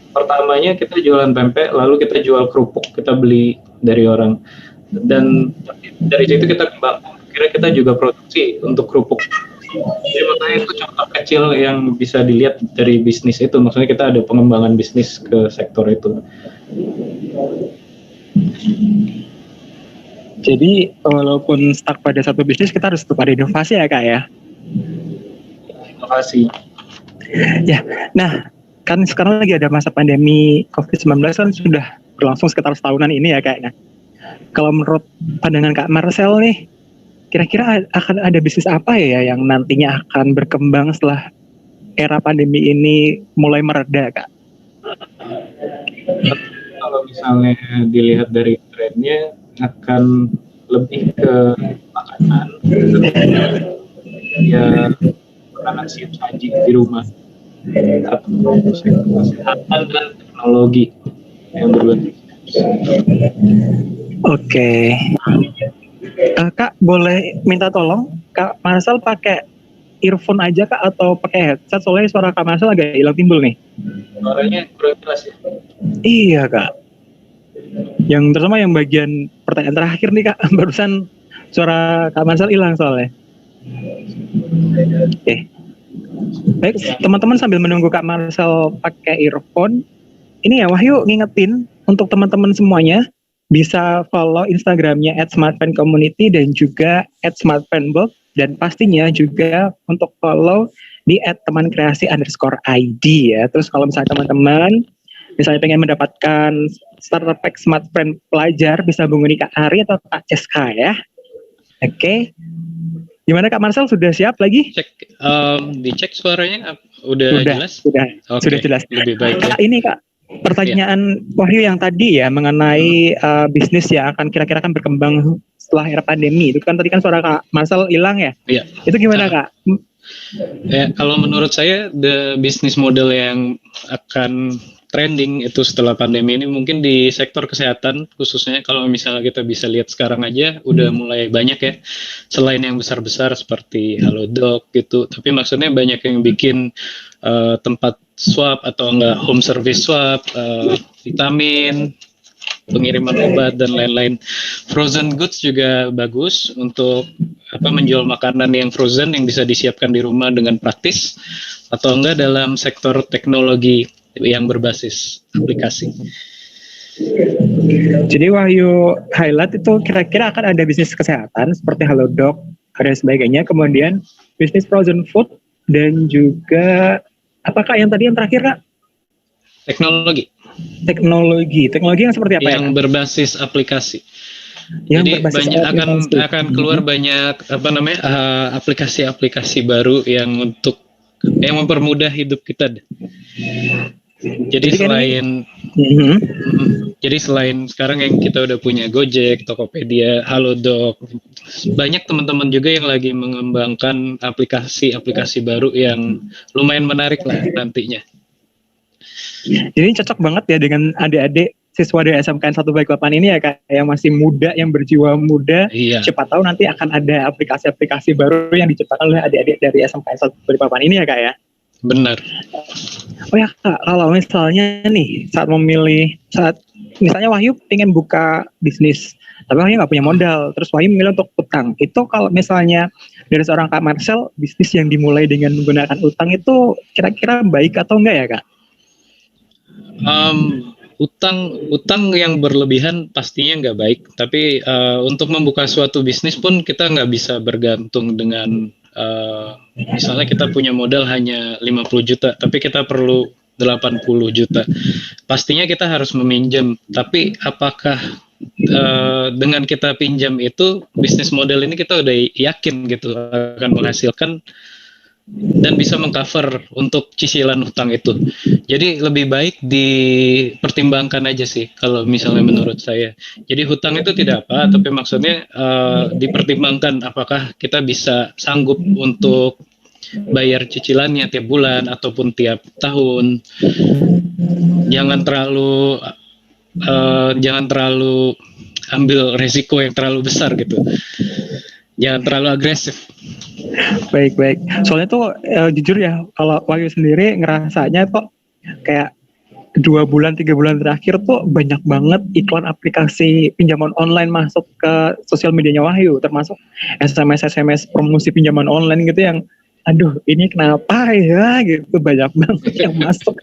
Pertamanya kita jualan pempek, lalu kita jual kerupuk, kita beli dari orang. Dan dari situ kita kembangkan, kira kita juga produksi untuk kerupuk. Jadi makanya itu contoh kecil yang bisa dilihat dari bisnis itu. Maksudnya kita ada pengembangan bisnis ke sektor itu. Jadi walaupun stuck pada satu bisnis, kita harus tetap ada inovasi ya Kak ya? Inovasi. Ya, nah kan sekarang lagi ada masa pandemi COVID-19 kan sudah berlangsung sekitar setahunan ini ya kayaknya. Kalau menurut pandangan Kak Marcel nih, kira-kira akan ada bisnis apa ya yang nantinya akan berkembang setelah era pandemi ini mulai mereda Kak? Kalau misalnya dilihat dari trennya, akan lebih ke makanan, ya makanan siap saji di rumah, atau kesehatan dan teknologi yang berbentuk. Oke. Kak boleh minta tolong Kak Marcel pakai earphone aja Kak atau pakai headset, soalnya suara Kak Marcel agak hilang timbul nih. Suaranya kurang jelas ya? Iya Kak. Yang terutama yang bagian pertanyaan terakhir nih Kak, barusan suara Kak Marcel hilang soalnya. Oke. Baik, teman-teman sambil menunggu Kak Marcel pakai earphone, ini ya Wahyu ngingetin untuk teman-teman semuanya bisa follow Instagramnya @smartfriendcommunity dan juga @smartfriendblog, dan pastinya juga untuk follow di @temankreasi_id ya. Terus kalau misalnya teman-teman misalnya pengen mendapatkan starter pack Smart Friend pelajar, bisa hubungi Kak Ari atau Kak Ceska ya. Oke. Gimana Kak Marcel, sudah siap lagi? Dicek suaranya udah jelas? Sudah jelas. Lebih baik ya. Ini Kak, pertanyaan Wahyu yang tadi ya mengenai bisnis yang akan kira-kira akan berkembang setelah era pandemi. Itu kan tadi kan suara Kak Marcel hilang ya? Iya. Itu gimana Kak? Ya, kalau menurut saya the business model yang akan trending itu setelah pandemi ini mungkin di sektor kesehatan khususnya. Kalau misalnya kita bisa lihat sekarang aja udah mulai banyak ya, selain yang besar-besar seperti Halodoc gitu, tapi maksudnya banyak yang bikin tempat swab atau enggak home service swab, vitamin, pengiriman obat dan lain-lain. Frozen goods juga bagus untuk menjual makanan yang frozen yang bisa disiapkan di rumah dengan praktis, atau enggak dalam sektor teknologi yang berbasis aplikasi. Jadi Wahyu highlight itu kira-kira akan ada bisnis kesehatan seperti Halodoc dan sebagainya, kemudian bisnis frozen food, dan juga apakah yang tadi yang terakhir Kak? Teknologi yang seperti apa? Yang berbasis aplikasi. Yang jadi berbasis banyak aplikasi. akan keluar banyak aplikasi-aplikasi baru yang mempermudah hidup kita. Jadi Jadi kan selain Mhm. jadi selain sekarang yang kita udah punya Gojek, Tokopedia, Halodoc, banyak teman-teman juga yang lagi mengembangkan aplikasi-aplikasi baru yang lumayan menarik lah nantinya. Jadi cocok banget ya dengan adik-adik siswa dari SMKN 1 Balikpapan ini ya Kak, yang masih muda, yang berjiwa muda. Iya, Siapa tahu nanti akan ada aplikasi-aplikasi baru yang diciptakan oleh adik-adik dari SMKN 1 Balikpapan ini ya Kak ya. benar. Oh ya Kak, kalau misalnya nih saat misalnya Wahyu pengen buka bisnis, tapi Wahyu nggak punya modal, terus Wahyu memilih untuk utang. Itu kalau misalnya dari seorang Kak Marcel, bisnis yang dimulai dengan menggunakan utang itu kira-kira baik atau enggak ya Kak? Utang yang berlebihan pastinya nggak baik, tapi untuk membuka suatu bisnis pun kita nggak bisa bergantung dengan misalnya kita punya modal hanya 50 juta, tapi kita perlu 80 juta. Pastinya kita harus meminjam, tapi apakah dengan kita pinjam itu bisnis model ini kita udah yakin gitu akan menghasilkan dan bisa mengcover untuk cicilan hutang itu. Jadi lebih baik dipertimbangkan aja sih kalau misalnya menurut saya. Jadi hutang itu tidak apa, tapi maksudnya dipertimbangkan apakah kita bisa sanggup untuk bayar cicilannya tiap bulan ataupun tiap tahun. Jangan terlalu ambil resiko yang terlalu besar gitu. Jangan terlalu agresif. Baik. Soalnya tuh jujur ya, kalau Wahyu sendiri ngerasanya kok kayak 2 bulan 3 bulan terakhir tuh banyak banget iklan aplikasi pinjaman online masuk ke sosial medianya Wahyu, termasuk SMS promosi pinjaman online gitu yang aduh ini kenapa ya gitu, banyak banget yang masuk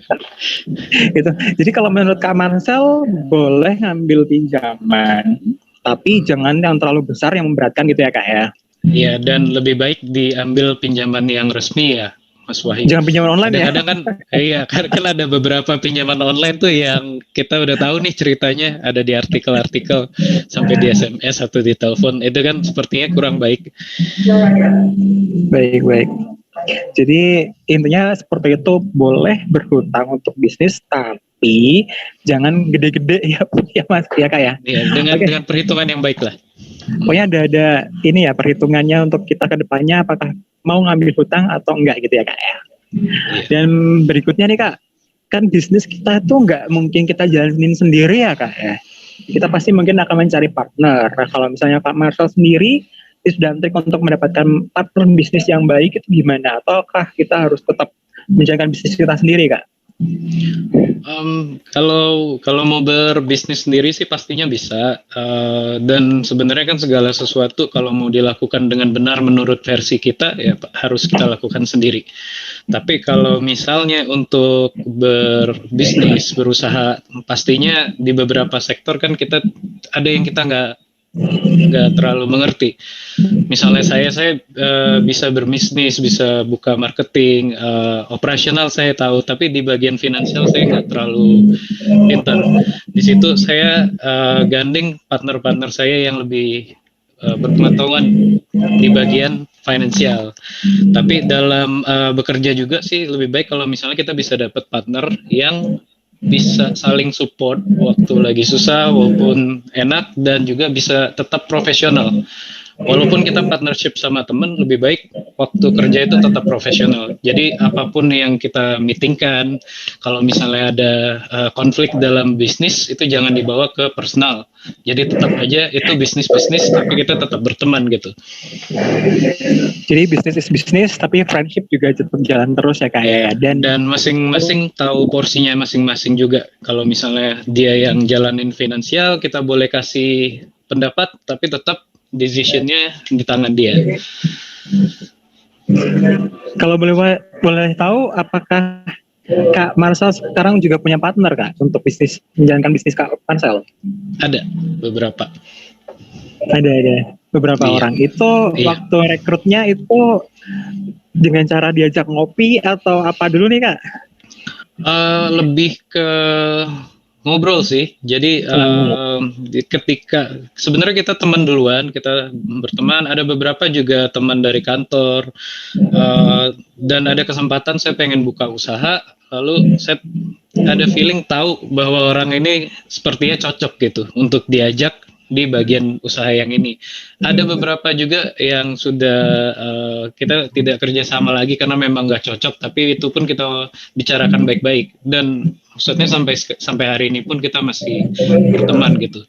gitu. Jadi kalau menurut Kak Marcel boleh ngambil pinjaman, tapi jangan yang terlalu besar yang memberatkan gitu ya Kak ya. Iya, dan lebih baik diambil pinjaman yang resmi ya, Mas Wahyu. Jangan pinjaman online ya. Kadang-kadang kan, iya, kan ada beberapa pinjaman online tuh yang kita udah tahu nih ceritanya, ada di artikel-artikel, sampai di SMS atau di telepon, itu kan sepertinya kurang baik. Baik. Jadi intinya seperti itu, boleh berhutang untuk bisnis, tapi jangan gede-gede ya Mas ya Kak ya. Iya, dengan perhitungan yang baik lah. Pokoknya ada ini ya perhitungannya untuk kita ke depannya, apakah mau ngambil hutang atau enggak gitu ya Kak ya. Dan berikutnya nih Kak, kan bisnis kita tuh nggak mungkin kita jalanin sendiri ya Kak ya. Kita pasti mungkin akan mencari partner. Nah, kalau misalnya Kak Marcel sendiri tips dan trik untuk mendapatkan partner bisnis yang baik itu gimana? Ataukah kita harus tetap menjalankan bisnis kita sendiri Kak? Kalau mau berbisnis sendiri sih pastinya bisa, dan sebenarnya kan segala sesuatu kalau mau dilakukan dengan benar menurut versi kita ya harus kita lakukan sendiri. Tapi kalau misalnya untuk berbisnis, berusaha, pastinya di beberapa sektor kan kita ada yang kita nggak terlalu mengerti. Misalnya saya bisa berbisnis, bisa buka marketing, operasional saya tahu, tapi di bagian finansial saya nggak terlalu pintar. Di situ saya gandeng partner-partner saya yang lebih berpengetahuan di bagian finansial. Tapi dalam bekerja juga sih lebih baik kalau misalnya kita bisa dapat partner yang bisa saling support waktu lagi susah walaupun enak, dan juga bisa tetap profesional. Walaupun kita partnership sama teman, lebih baik waktu kerja itu tetap profesional. Jadi apapun yang kita meetingkan, kalau misalnya ada konflik dalam bisnis, itu jangan dibawa ke personal. Jadi tetap aja itu bisnis, tapi kita tetap berteman gitu. Jadi bisnis is bisnis, tapi friendship juga tetap jalan terus ya Kak ya. Dan masing-masing tahu porsinya masing-masing juga. Kalau misalnya dia yang jalanin finansial, kita boleh kasih pendapat, tapi tetap decision-nya di tangan dia. Kalau boleh tahu, apakah Kak Marcel sekarang juga punya partner Kak untuk menjalankan bisnis Kak Marcel? Ada beberapa. Ada beberapa orang. Itu waktu rekrutnya itu dengan cara diajak ngopi atau apa dulu nih Kak? Lebih ke ngobrol sih. Jadi ketika sebenarnya kita teman duluan, kita berteman, ada beberapa juga teman dari kantor, dan ada kesempatan saya pengen buka usaha, lalu saya ada feeling tahu bahwa orang ini sepertinya cocok gitu untuk diajak di bagian usaha yang ini. Ada beberapa juga yang sudah kita tidak kerjasama lagi karena memang nggak cocok, tapi itu pun kita bicarakan baik-baik, dan maksudnya sampai hari ini pun kita masih berteman gitu,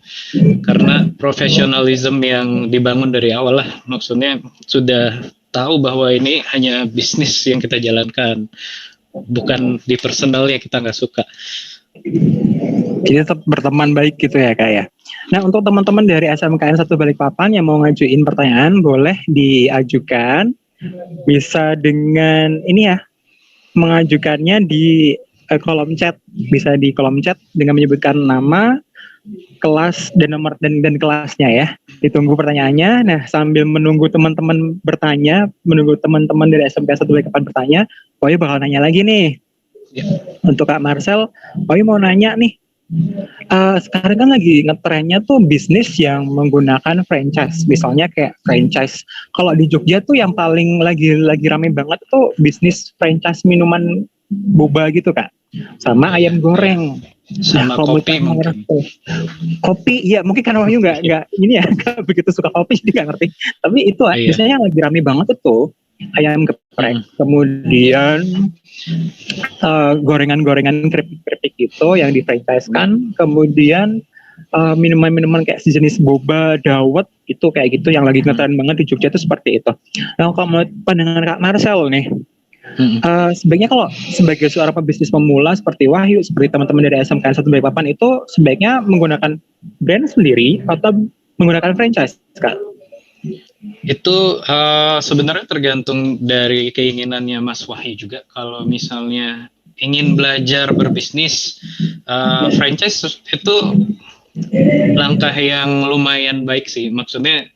karena profesionalisme yang dibangun dari awal lah. Maksudnya sudah tahu bahwa ini hanya bisnis yang kita jalankan, bukan di personalnya kita nggak suka. Jadi tetap berteman baik gitu ya Kak ya. Nah untuk teman-teman dari SMKN 1 Balikpapan yang mau ngajuin pertanyaan boleh diajukan. Bisa dengan ini ya, mengajukannya di kolom chat. Bisa di kolom chat dengan menyebutkan nama, kelas dan nomor dan kelasnya ya. Ditunggu pertanyaannya. Nah sambil menunggu teman-teman bertanya, menunggu teman-teman dari SMKN 1 Balikpapan bertanya, Poi bakal nanya lagi nih. Untuk Kak Marcel, Poi mau nanya nih, sekarang kan lagi ngetrennya tuh bisnis yang menggunakan franchise, misalnya kayak franchise. Kalau di Jogja tuh yang paling lagi rame banget tuh bisnis franchise minuman boba gitu Kak, sama ayam goreng, sama kopi mungkin. Kopi, ya mungkin karena Wahyu nggak ini ya, nggak begitu suka kopi jadi nggak ngerti. Tapi itu biasanya yang lagi rame banget itu ayam geprek, kemudian gorengan-gorengan keripik itu yang di franchise-kan, kemudian minuman-minuman kayak sejenis boba, dawet itu kayak gitu yang lagi ngetren banget di Jogja itu seperti itu. Nah kalau pandangan Kak Marcel nih, sebaiknya kalau sebagai seorang pebisnis pemula seperti Wahyu, seperti teman-teman dari SMKN 1 Balikpapan itu sebaiknya menggunakan brand sendiri atau menggunakan franchise Kak? Itu sebenarnya tergantung dari keinginannya Mas Wahyu juga. Kalau misalnya ingin belajar berbisnis, franchise itu langkah yang lumayan baik sih. Maksudnya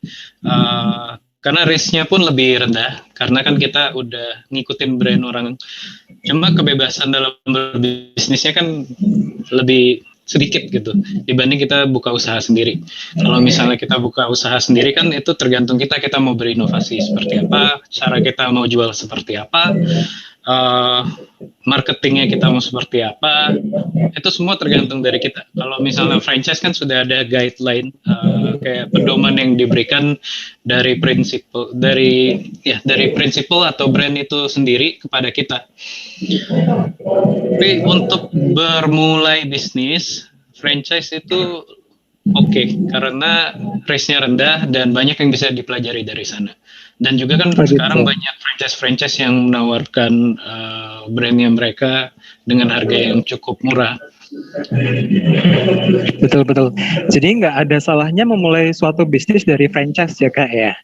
karena risknya pun lebih rendah, karena kan kita udah ngikutin brand orang. Cuma kebebasan dalam berbisnisnya kan lebih sedikit gitu dibanding kita buka usaha sendiri. Kalau misalnya kita buka usaha sendiri kan itu tergantung kita mau berinovasi seperti apa, cara kita mau jual seperti apa, marketingnya kita mau seperti apa, itu semua tergantung dari kita. Kalau misalnya franchise kan sudah ada guideline, kayak pedoman yang diberikan dari prinsipal atau brand itu sendiri kepada kita. Tapi untuk bermulai bisnis, franchise itu oke, karena risk-nya rendah dan banyak yang bisa dipelajari dari sana. Dan juga kan sekarang banyak franchise yang menawarkan brandnya mereka dengan harga yang cukup murah. Betul. Jadi nggak ada salahnya memulai suatu bisnis dari franchise ya Kak ya.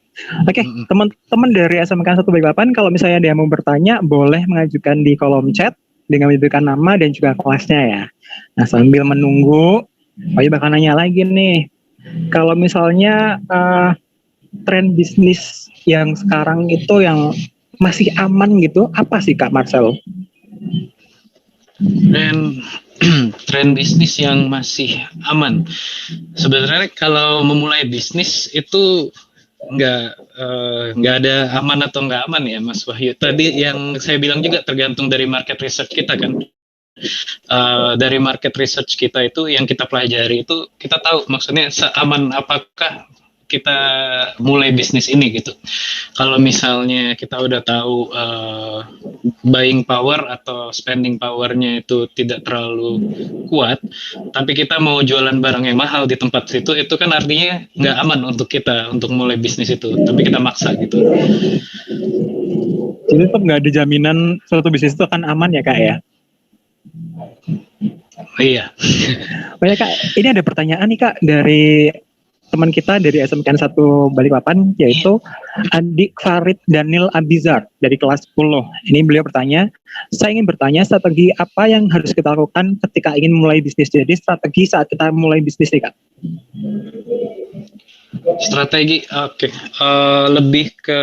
Oke, teman-teman dari SMKN 1 Balikpapan kalau misalnya dia mau bertanya boleh mengajukan di kolom chat dengan menyebutkan nama dan juga kelasnya ya. Nah sambil menunggu, Poi bakal nanya lagi nih. Kalau misalnya tren bisnis yang sekarang itu yang masih aman gitu, apa sih Kak Marcel? Tren bisnis yang masih aman. Sebenarnya kalau memulai bisnis itu nggak ada aman atau nggak aman ya Mas Wahyu. Tadi yang saya bilang juga tergantung dari market research kita kan. Dari market research kita itu yang kita pelajari itu kita tahu maksudnya seaman apakah kita mulai bisnis ini gitu. Kalau misalnya kita udah tahu buying power atau spending powernya itu tidak terlalu kuat, tapi kita mau jualan barang yang mahal di tempat situ, itu kan artinya nggak aman untuk kita untuk mulai bisnis itu. Tapi kita maksa gitu. Jadi tetap nggak ada jaminan suatu bisnis itu akan aman ya Kak ya? Iya. Banyak Kak, ini ada pertanyaan nih Kak dari teman kita dari SMKN 1 Balikpapan, yaitu Adik Farid Daniel Abizar dari kelas 10. Ini beliau bertanya, saya ingin bertanya strategi apa yang harus kita lakukan ketika ingin mulai bisnis. Jadi strategi saat kita mulai bisnis nih Kak. Strategi, oke. Lebih ke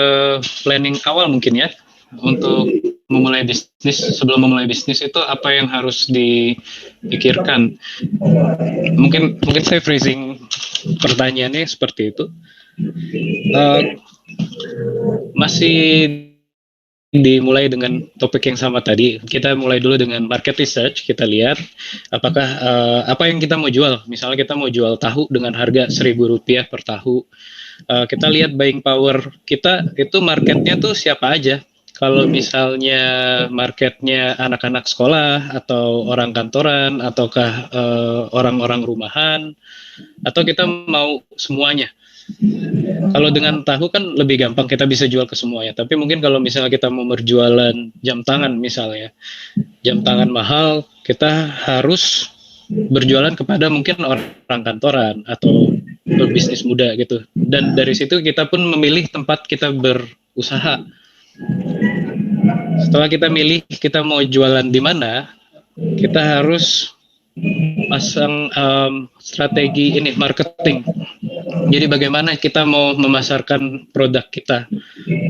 planning awal mungkin ya. Untuk memulai bisnis, sebelum memulai bisnis itu apa yang harus dipikirkan. Mungkin saya phrasing pertanyaannya seperti itu. Masih dimulai dengan topik yang sama tadi. Kita mulai dulu dengan market research. Kita lihat apakah apa yang kita mau jual. Misalnya kita mau jual tahu dengan harga Rp1.000 per tahu. Kita lihat buying power kita itu marketnya tuh siapa aja. Kalau misalnya marketnya anak-anak sekolah atau orang kantoran ataukah orang-orang rumahan, atau kita mau semuanya. Kalau dengan tahu kan lebih gampang, kita bisa jual ke semuanya. Tapi mungkin kalau misalnya kita mau berjualan jam tangan misalnya, jam tangan mahal, kita harus berjualan kepada mungkin orang kantoran atau pebisnis muda gitu. Dan dari situ kita pun memilih tempat kita berusaha. Setelah kita milih kita mau jualan di mana, kita harus pasang strategi ini marketing. Jadi bagaimana kita mau memasarkan produk kita?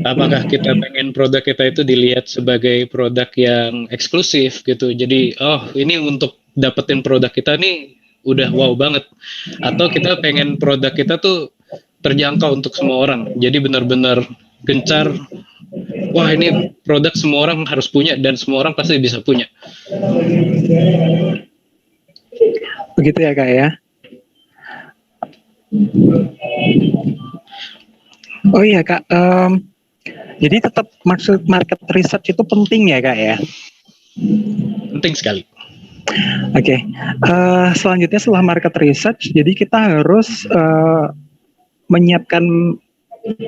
Apakah kita pengen produk kita itu dilihat sebagai produk yang eksklusif gitu? Jadi ini untuk dapetin produk kita nih udah wow banget. Atau kita pengen produk kita tuh terjangkau untuk semua orang. Jadi benar-benar gencar. Wah, ini produk semua orang harus punya dan semua orang pasti bisa punya. Begitu ya Kak ya. Oh iya Kak, jadi tetap maksud market research itu penting ya Kak ya? Penting sekali. Oke, selanjutnya setelah market research, jadi kita harus menyiapkan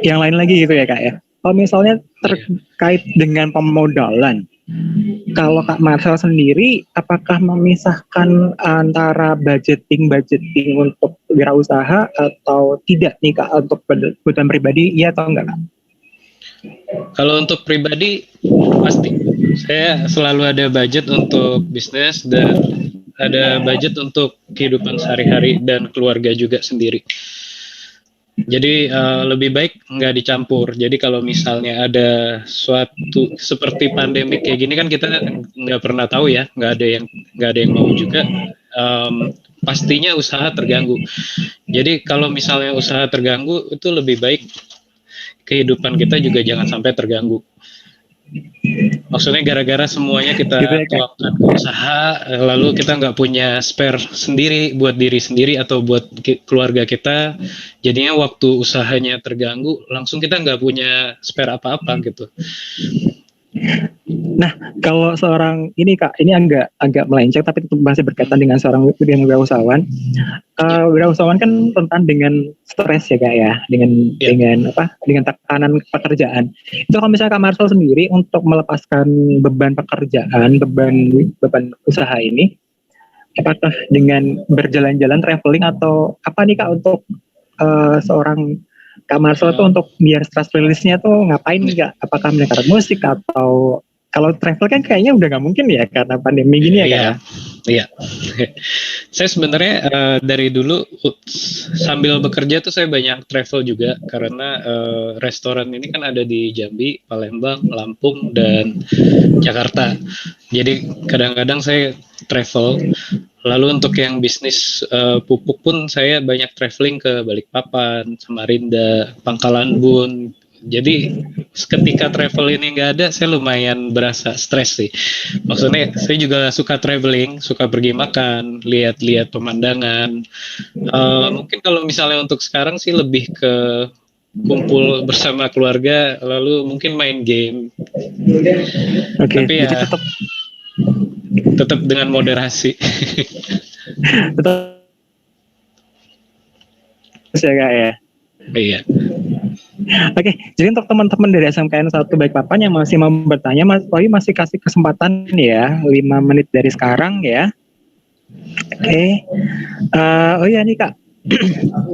yang lain lagi gitu ya Kak ya. Kalau misalnya terkait dengan pemodalan, kalau Kak Marcel sendiri, apakah memisahkan antara budgeting untuk wirausaha atau tidak nih Kak, untuk kebutuhan pribadi, iya atau enggak Kak? Kalau untuk pribadi, pasti. Saya selalu ada budget untuk bisnis dan ada budget untuk kehidupan sehari-hari dan keluarga juga sendiri. Jadi lebih baik nggak dicampur. Jadi kalau misalnya ada suatu seperti pandemik kayak gini kan kita nggak pernah tahu ya, nggak ada yang mau juga. Pastinya usaha terganggu. Jadi kalau misalnya usaha terganggu itu lebih baik kehidupan kita juga jangan sampai terganggu. Maksudnya gara-gara semuanya kita tuangkan ke usaha, lalu kita nggak punya spare sendiri buat diri sendiri atau buat keluarga kita, jadinya waktu usahanya terganggu, langsung kita nggak punya spare apa-apa gitu. Nah, kalau seorang ini Kak, ini agak melenceng tapi tetap masih berkaitan dengan seorang wirausahawan. Wirausahawan kan rentan dengan stres ya Kak ya, dengan tekanan pekerjaan. Itu kalau misalnya Kak Marcel sendiri untuk melepaskan beban pekerjaan, beban usaha ini, apakah dengan berjalan-jalan traveling atau apa nih Kak untuk seorang Kak Marcel tuh untuk biar stress release-nya tuh ngapain Kak? Apakah mendengar musik atau kalau travel kan kayaknya udah nggak mungkin ya karena pandemi gini ya Kak? Iya. Saya sebenarnya dari dulu sambil bekerja tuh saya banyak travel juga karena restoran ini kan ada di Jambi, Palembang, Lampung, dan Jakarta. Jadi kadang-kadang saya travel. Lalu untuk yang bisnis pupuk pun saya banyak traveling ke Balikpapan, Samarinda, Pangkalan Bun. Jadi ketika travel ini nggak ada, saya lumayan berasa stres sih. Maksudnya saya juga suka traveling, suka pergi makan, lihat-lihat pemandangan. Mungkin kalau misalnya untuk sekarang sih lebih ke kumpul bersama keluarga, lalu mungkin main game. Oke, tapi ya tetap dengan moderasi. Tetap ya Kak ya. Iya. Oke, jadi untuk teman-teman dari SMKN 1 Balikpapan yang masih mau bertanya, Mas Wahyu masih kasih kesempatan ya, 5 menit dari sekarang ya. Oke. Oh iya nih Kak,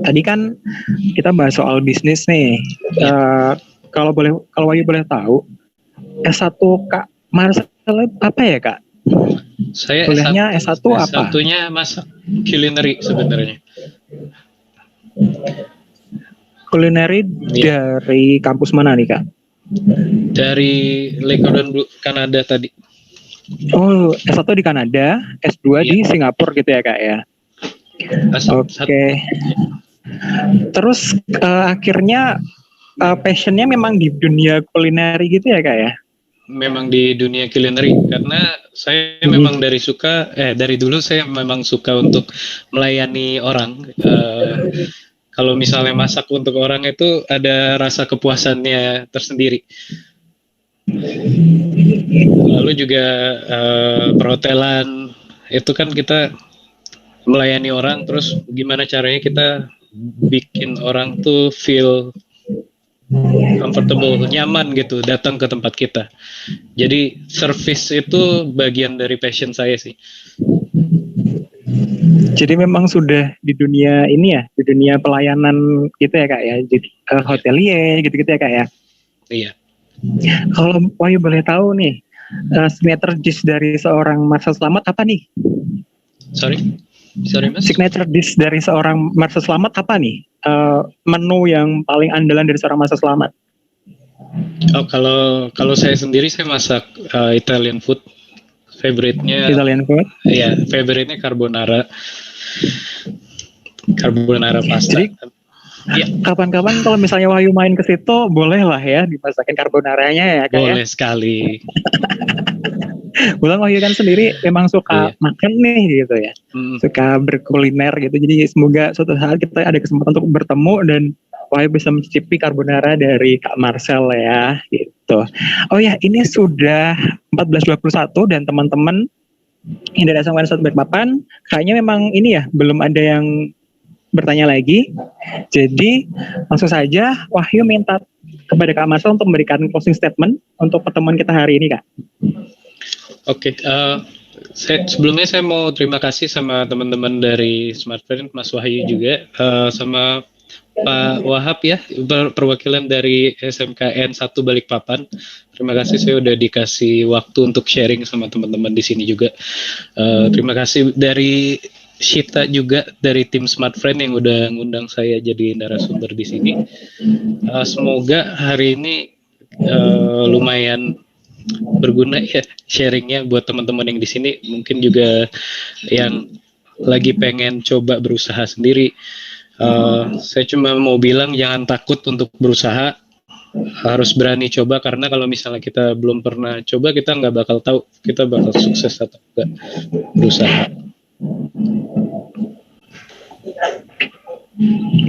tadi kan kita bahas soal bisnis nih. Kalau Wahyu boleh tahu, S1 Kak Marcel apa ya Kak? Saya kuliahnya S1 apa? S1-nya masak culinary sebenarnya. Culinary dari kampus mana nih Kak? Dari Le Cordon Bleu, Kanada tadi. Oh, S1 di Kanada, S2 di Singapura gitu ya Kak ya? Oke. Terus akhirnya passionnya memang di dunia kulineri gitu ya Kak ya? memang di dunia culinary karena saya memang dari dulu saya memang suka untuk melayani orang. Kalau misalnya masak untuk orang itu ada rasa kepuasannya tersendiri. Lalu juga perhotelan itu kan kita melayani orang, terus gimana caranya kita bikin orang tuh feel comfortable, nyaman gitu datang ke tempat kita. Jadi service itu bagian dari passion saya sih. Jadi memang sudah di dunia ini ya, di dunia pelayanan gitu ya Kak ya, jadi hotelier gitu-gitu ya Kak ya. Iya. Kalau Wahyu boleh tahu nih, signature dish dari seorang Marcel Slamet apa nih? Sorry Mas. Signature dish dari seorang Marcel Slamet apa nih? Menu yang paling andalan dari seorang Marcel Slamet? Oh, kalau saya sendiri saya masak Italian food. Favorite-nya Italian food? Iya, favorite-nya carbonara pasta. Jadi, ya. Kapan-kapan kalau misalnya Wahyu main ke situ, boleh lah ya dimasakin carbonaranya ya Kak Boleh ya? sekali. Bulan Wahyu kan sendiri memang suka makan nih gitu ya, suka berkuliner gitu. Jadi semoga suatu saat kita ada kesempatan untuk bertemu dan Wahyu bisa mencicipi carbonara dari Kak Marcel ya gitu. Oh ya, ini sudah 14.21 dan teman-teman yang dari SMKN 1 Balikpapan kayaknya memang ini ya belum ada yang bertanya lagi. Jadi langsung saja Wahyu minta kepada Kak Marcel untuk memberikan closing statement untuk pertemuan kita hari ini Kak. Oke, sebelumnya saya mau terima kasih sama teman-teman dari Smartfren, Mas Wahyu juga, sama Pak Wahab ya, perwakilan dari SMKN 1 Balikpapan. Terima kasih saya udah dikasih waktu untuk sharing sama teman-teman di sini juga. Terima kasih dari Shita juga dari tim Smartfren yang udah ngundang saya jadi narasumber di sini. Semoga hari ini lumayan berguna ya sharingnya buat teman-teman yang di sini, mungkin juga yang lagi pengen coba berusaha sendiri. Saya cuma mau bilang jangan takut untuk berusaha, harus berani coba, karena kalau misalnya kita belum pernah coba kita nggak bakal tahu kita bakal sukses atau enggak berusaha.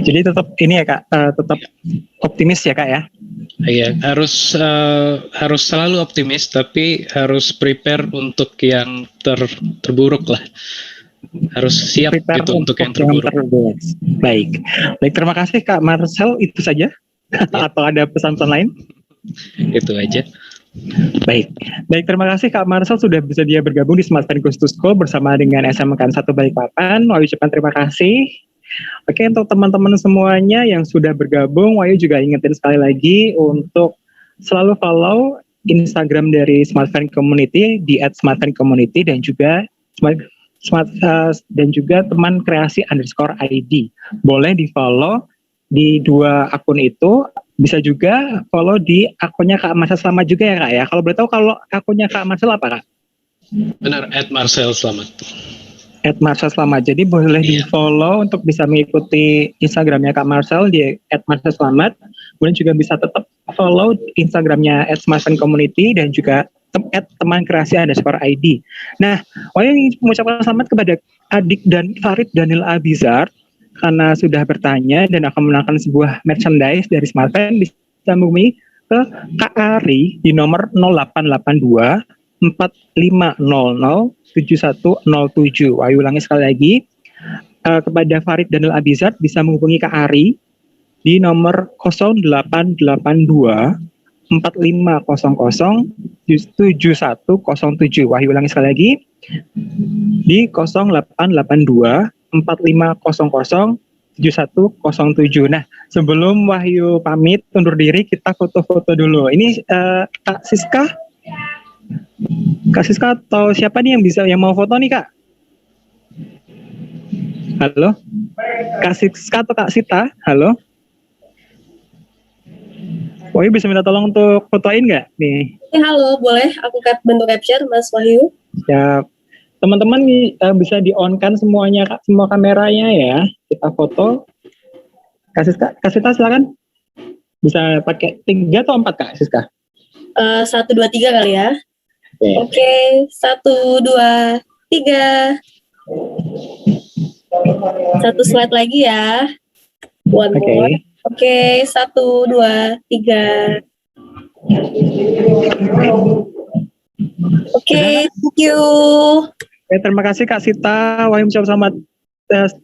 Jadi tetap ini ya Kak, tetap optimis ya Kak ya. Iya, harus selalu optimis, tapi harus prepare untuk yang terburuk lah. Harus siap Prepare gitu untuk yang terburuk. Baik, terima kasih Kak Marcel, itu saja. Atau ada pesan-pesan lain? Itu aja. Baik, terima kasih Kak Marcel sudah bisa dia bergabung di Smartfren Goes to School bersama dengan SMKN 1 Balikpapan. Wahyu ucapkan terima kasih. Oke, untuk teman-teman semuanya yang sudah bergabung, Wahyu juga ingetin sekali lagi untuk selalu follow Instagram dari Smartfren Community di @smartfrencommunity dan juga dan juga teman kreasi _ID. Boleh di follow di dua akun itu. Bisa juga follow di akunnya Kak Marcel Slamet juga ya Kak ya. Kalau boleh tahu kalau akunnya Kak Marcel apa Kak? Benar, @Marcel Slamet. @Marcel Slamet. Jadi boleh di follow untuk bisa mengikuti Instagramnya Kak Marcel di @Marcel Slamet. Kemudian juga bisa tetap follow Instagramnya @smartfrencommunity dan juga teman kreasi _ID. Nah, Wahyu ingin mengucapkan selamat kepada adik dan Farid Daniel Abizar karena sudah bertanya dan akan menangkan sebuah merchandise dari Smartfren. Bisa menghubungi ke Kak Ari di nomor 0882 4500 7107. Wahyu ulangi sekali lagi. Kepada Farid Daniel Abizar bisa menghubungi Kak Ari di nomor 0882 4500 7107. Wahyu ulangi sekali lagi di 0882 4500 7107. Nah, sebelum Wahyu pamit undur diri, kita foto-foto dulu. Ini Kak Siska atau siapa nih yang mau foto nih Kak? Halo, Kak Siska atau Kak Sita? Halo, Wahyu bisa minta tolong untuk fotoin nggak nih? Halo, boleh aku bentuk capture Mas Wahyu? Ya, teman-teman bisa di-on-kan semuanya Kak, semua kameranya ya. Kita foto. Kak Sita silakan. Bisa pakai 3 atau 4 Kak Siska? 1, 2, 3 kali ya. Oke. Oke, 1, 2, 3. Satu slide lagi ya. One Oke. more. Oke, 1, 2, 3. Oke, thank you. Oke, terima kasih Kak Sita. Wahyu mengucapkan selamat.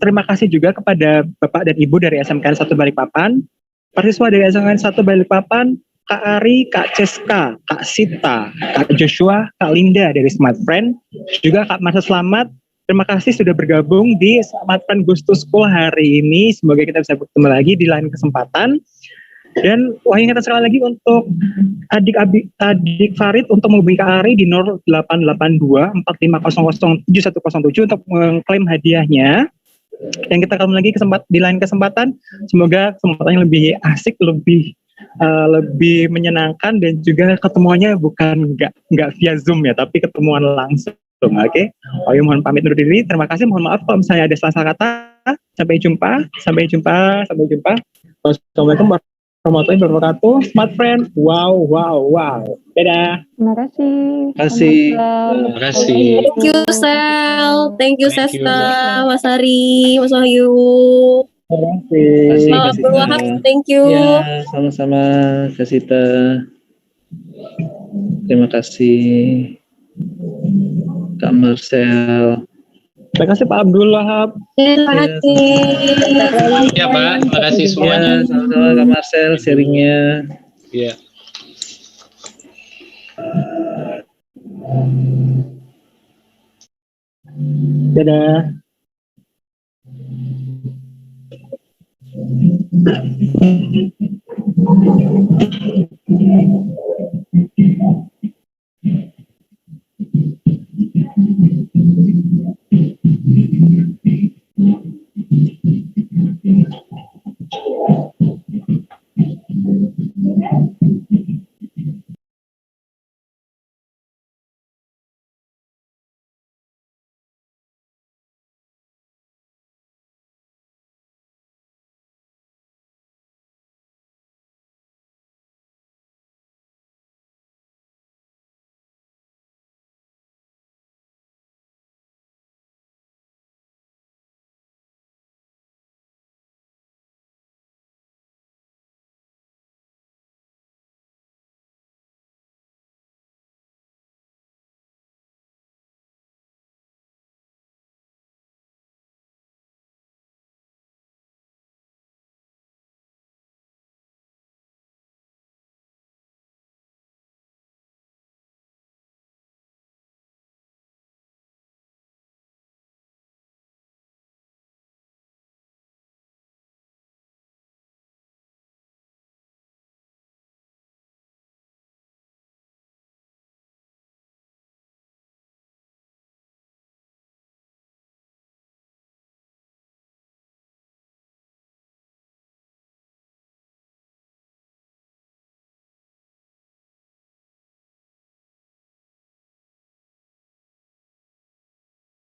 Terima kasih juga kepada Bapak dan Ibu dari SMKN 1 Balikpapan, mahasiswa dari SMKN 1 Balikpapan, Kak Ari, Kak Ceska, Kak Sita, Kak Joshua, Kak Linda dari Smart Friend, juga Kak Masa Selamat. Terima kasih sudah bergabung di Smart Friend Goes to School hari ini. Semoga kita bisa bertemu lagi di lain kesempatan. Dan Wahyu ingatkan sekali lagi untuk adik Farid untuk menghubungi Kak Ari di 0882 4500 7107 untuk mengklaim hadiahnya. Dan kita ketemu lagi di lain kesempatan. Semoga kesempatannya lebih asik, lebih menyenangkan, dan juga ketemuannya bukan nggak via Zoom ya, tapi ketemuan langsung. Oke, Wahyu mohon pamit undur diri. Terima kasih. Mohon maaf kalau misalnya ada salah kata. Sampai jumpa. Wassalamualaikum warahmatullahi wabarakatuh. Smart Friend. Wow. Dadah. Terima kasih. Terima kasih. Thank you, Sel. Thank you, Seska, Mas Ari, Mas Wahyu. Terima kasih. Mas Abdul Wahab, thank you. Ya, sama-sama Kak Sita. Terima kasih Kak Marcel. Terima kasih Pak Abdul Wahab. Terima kasih. Ya Pak, terima kasih semuanya. Ya, sama-sama Kak Marcel sharingnya. Ya. Dadah.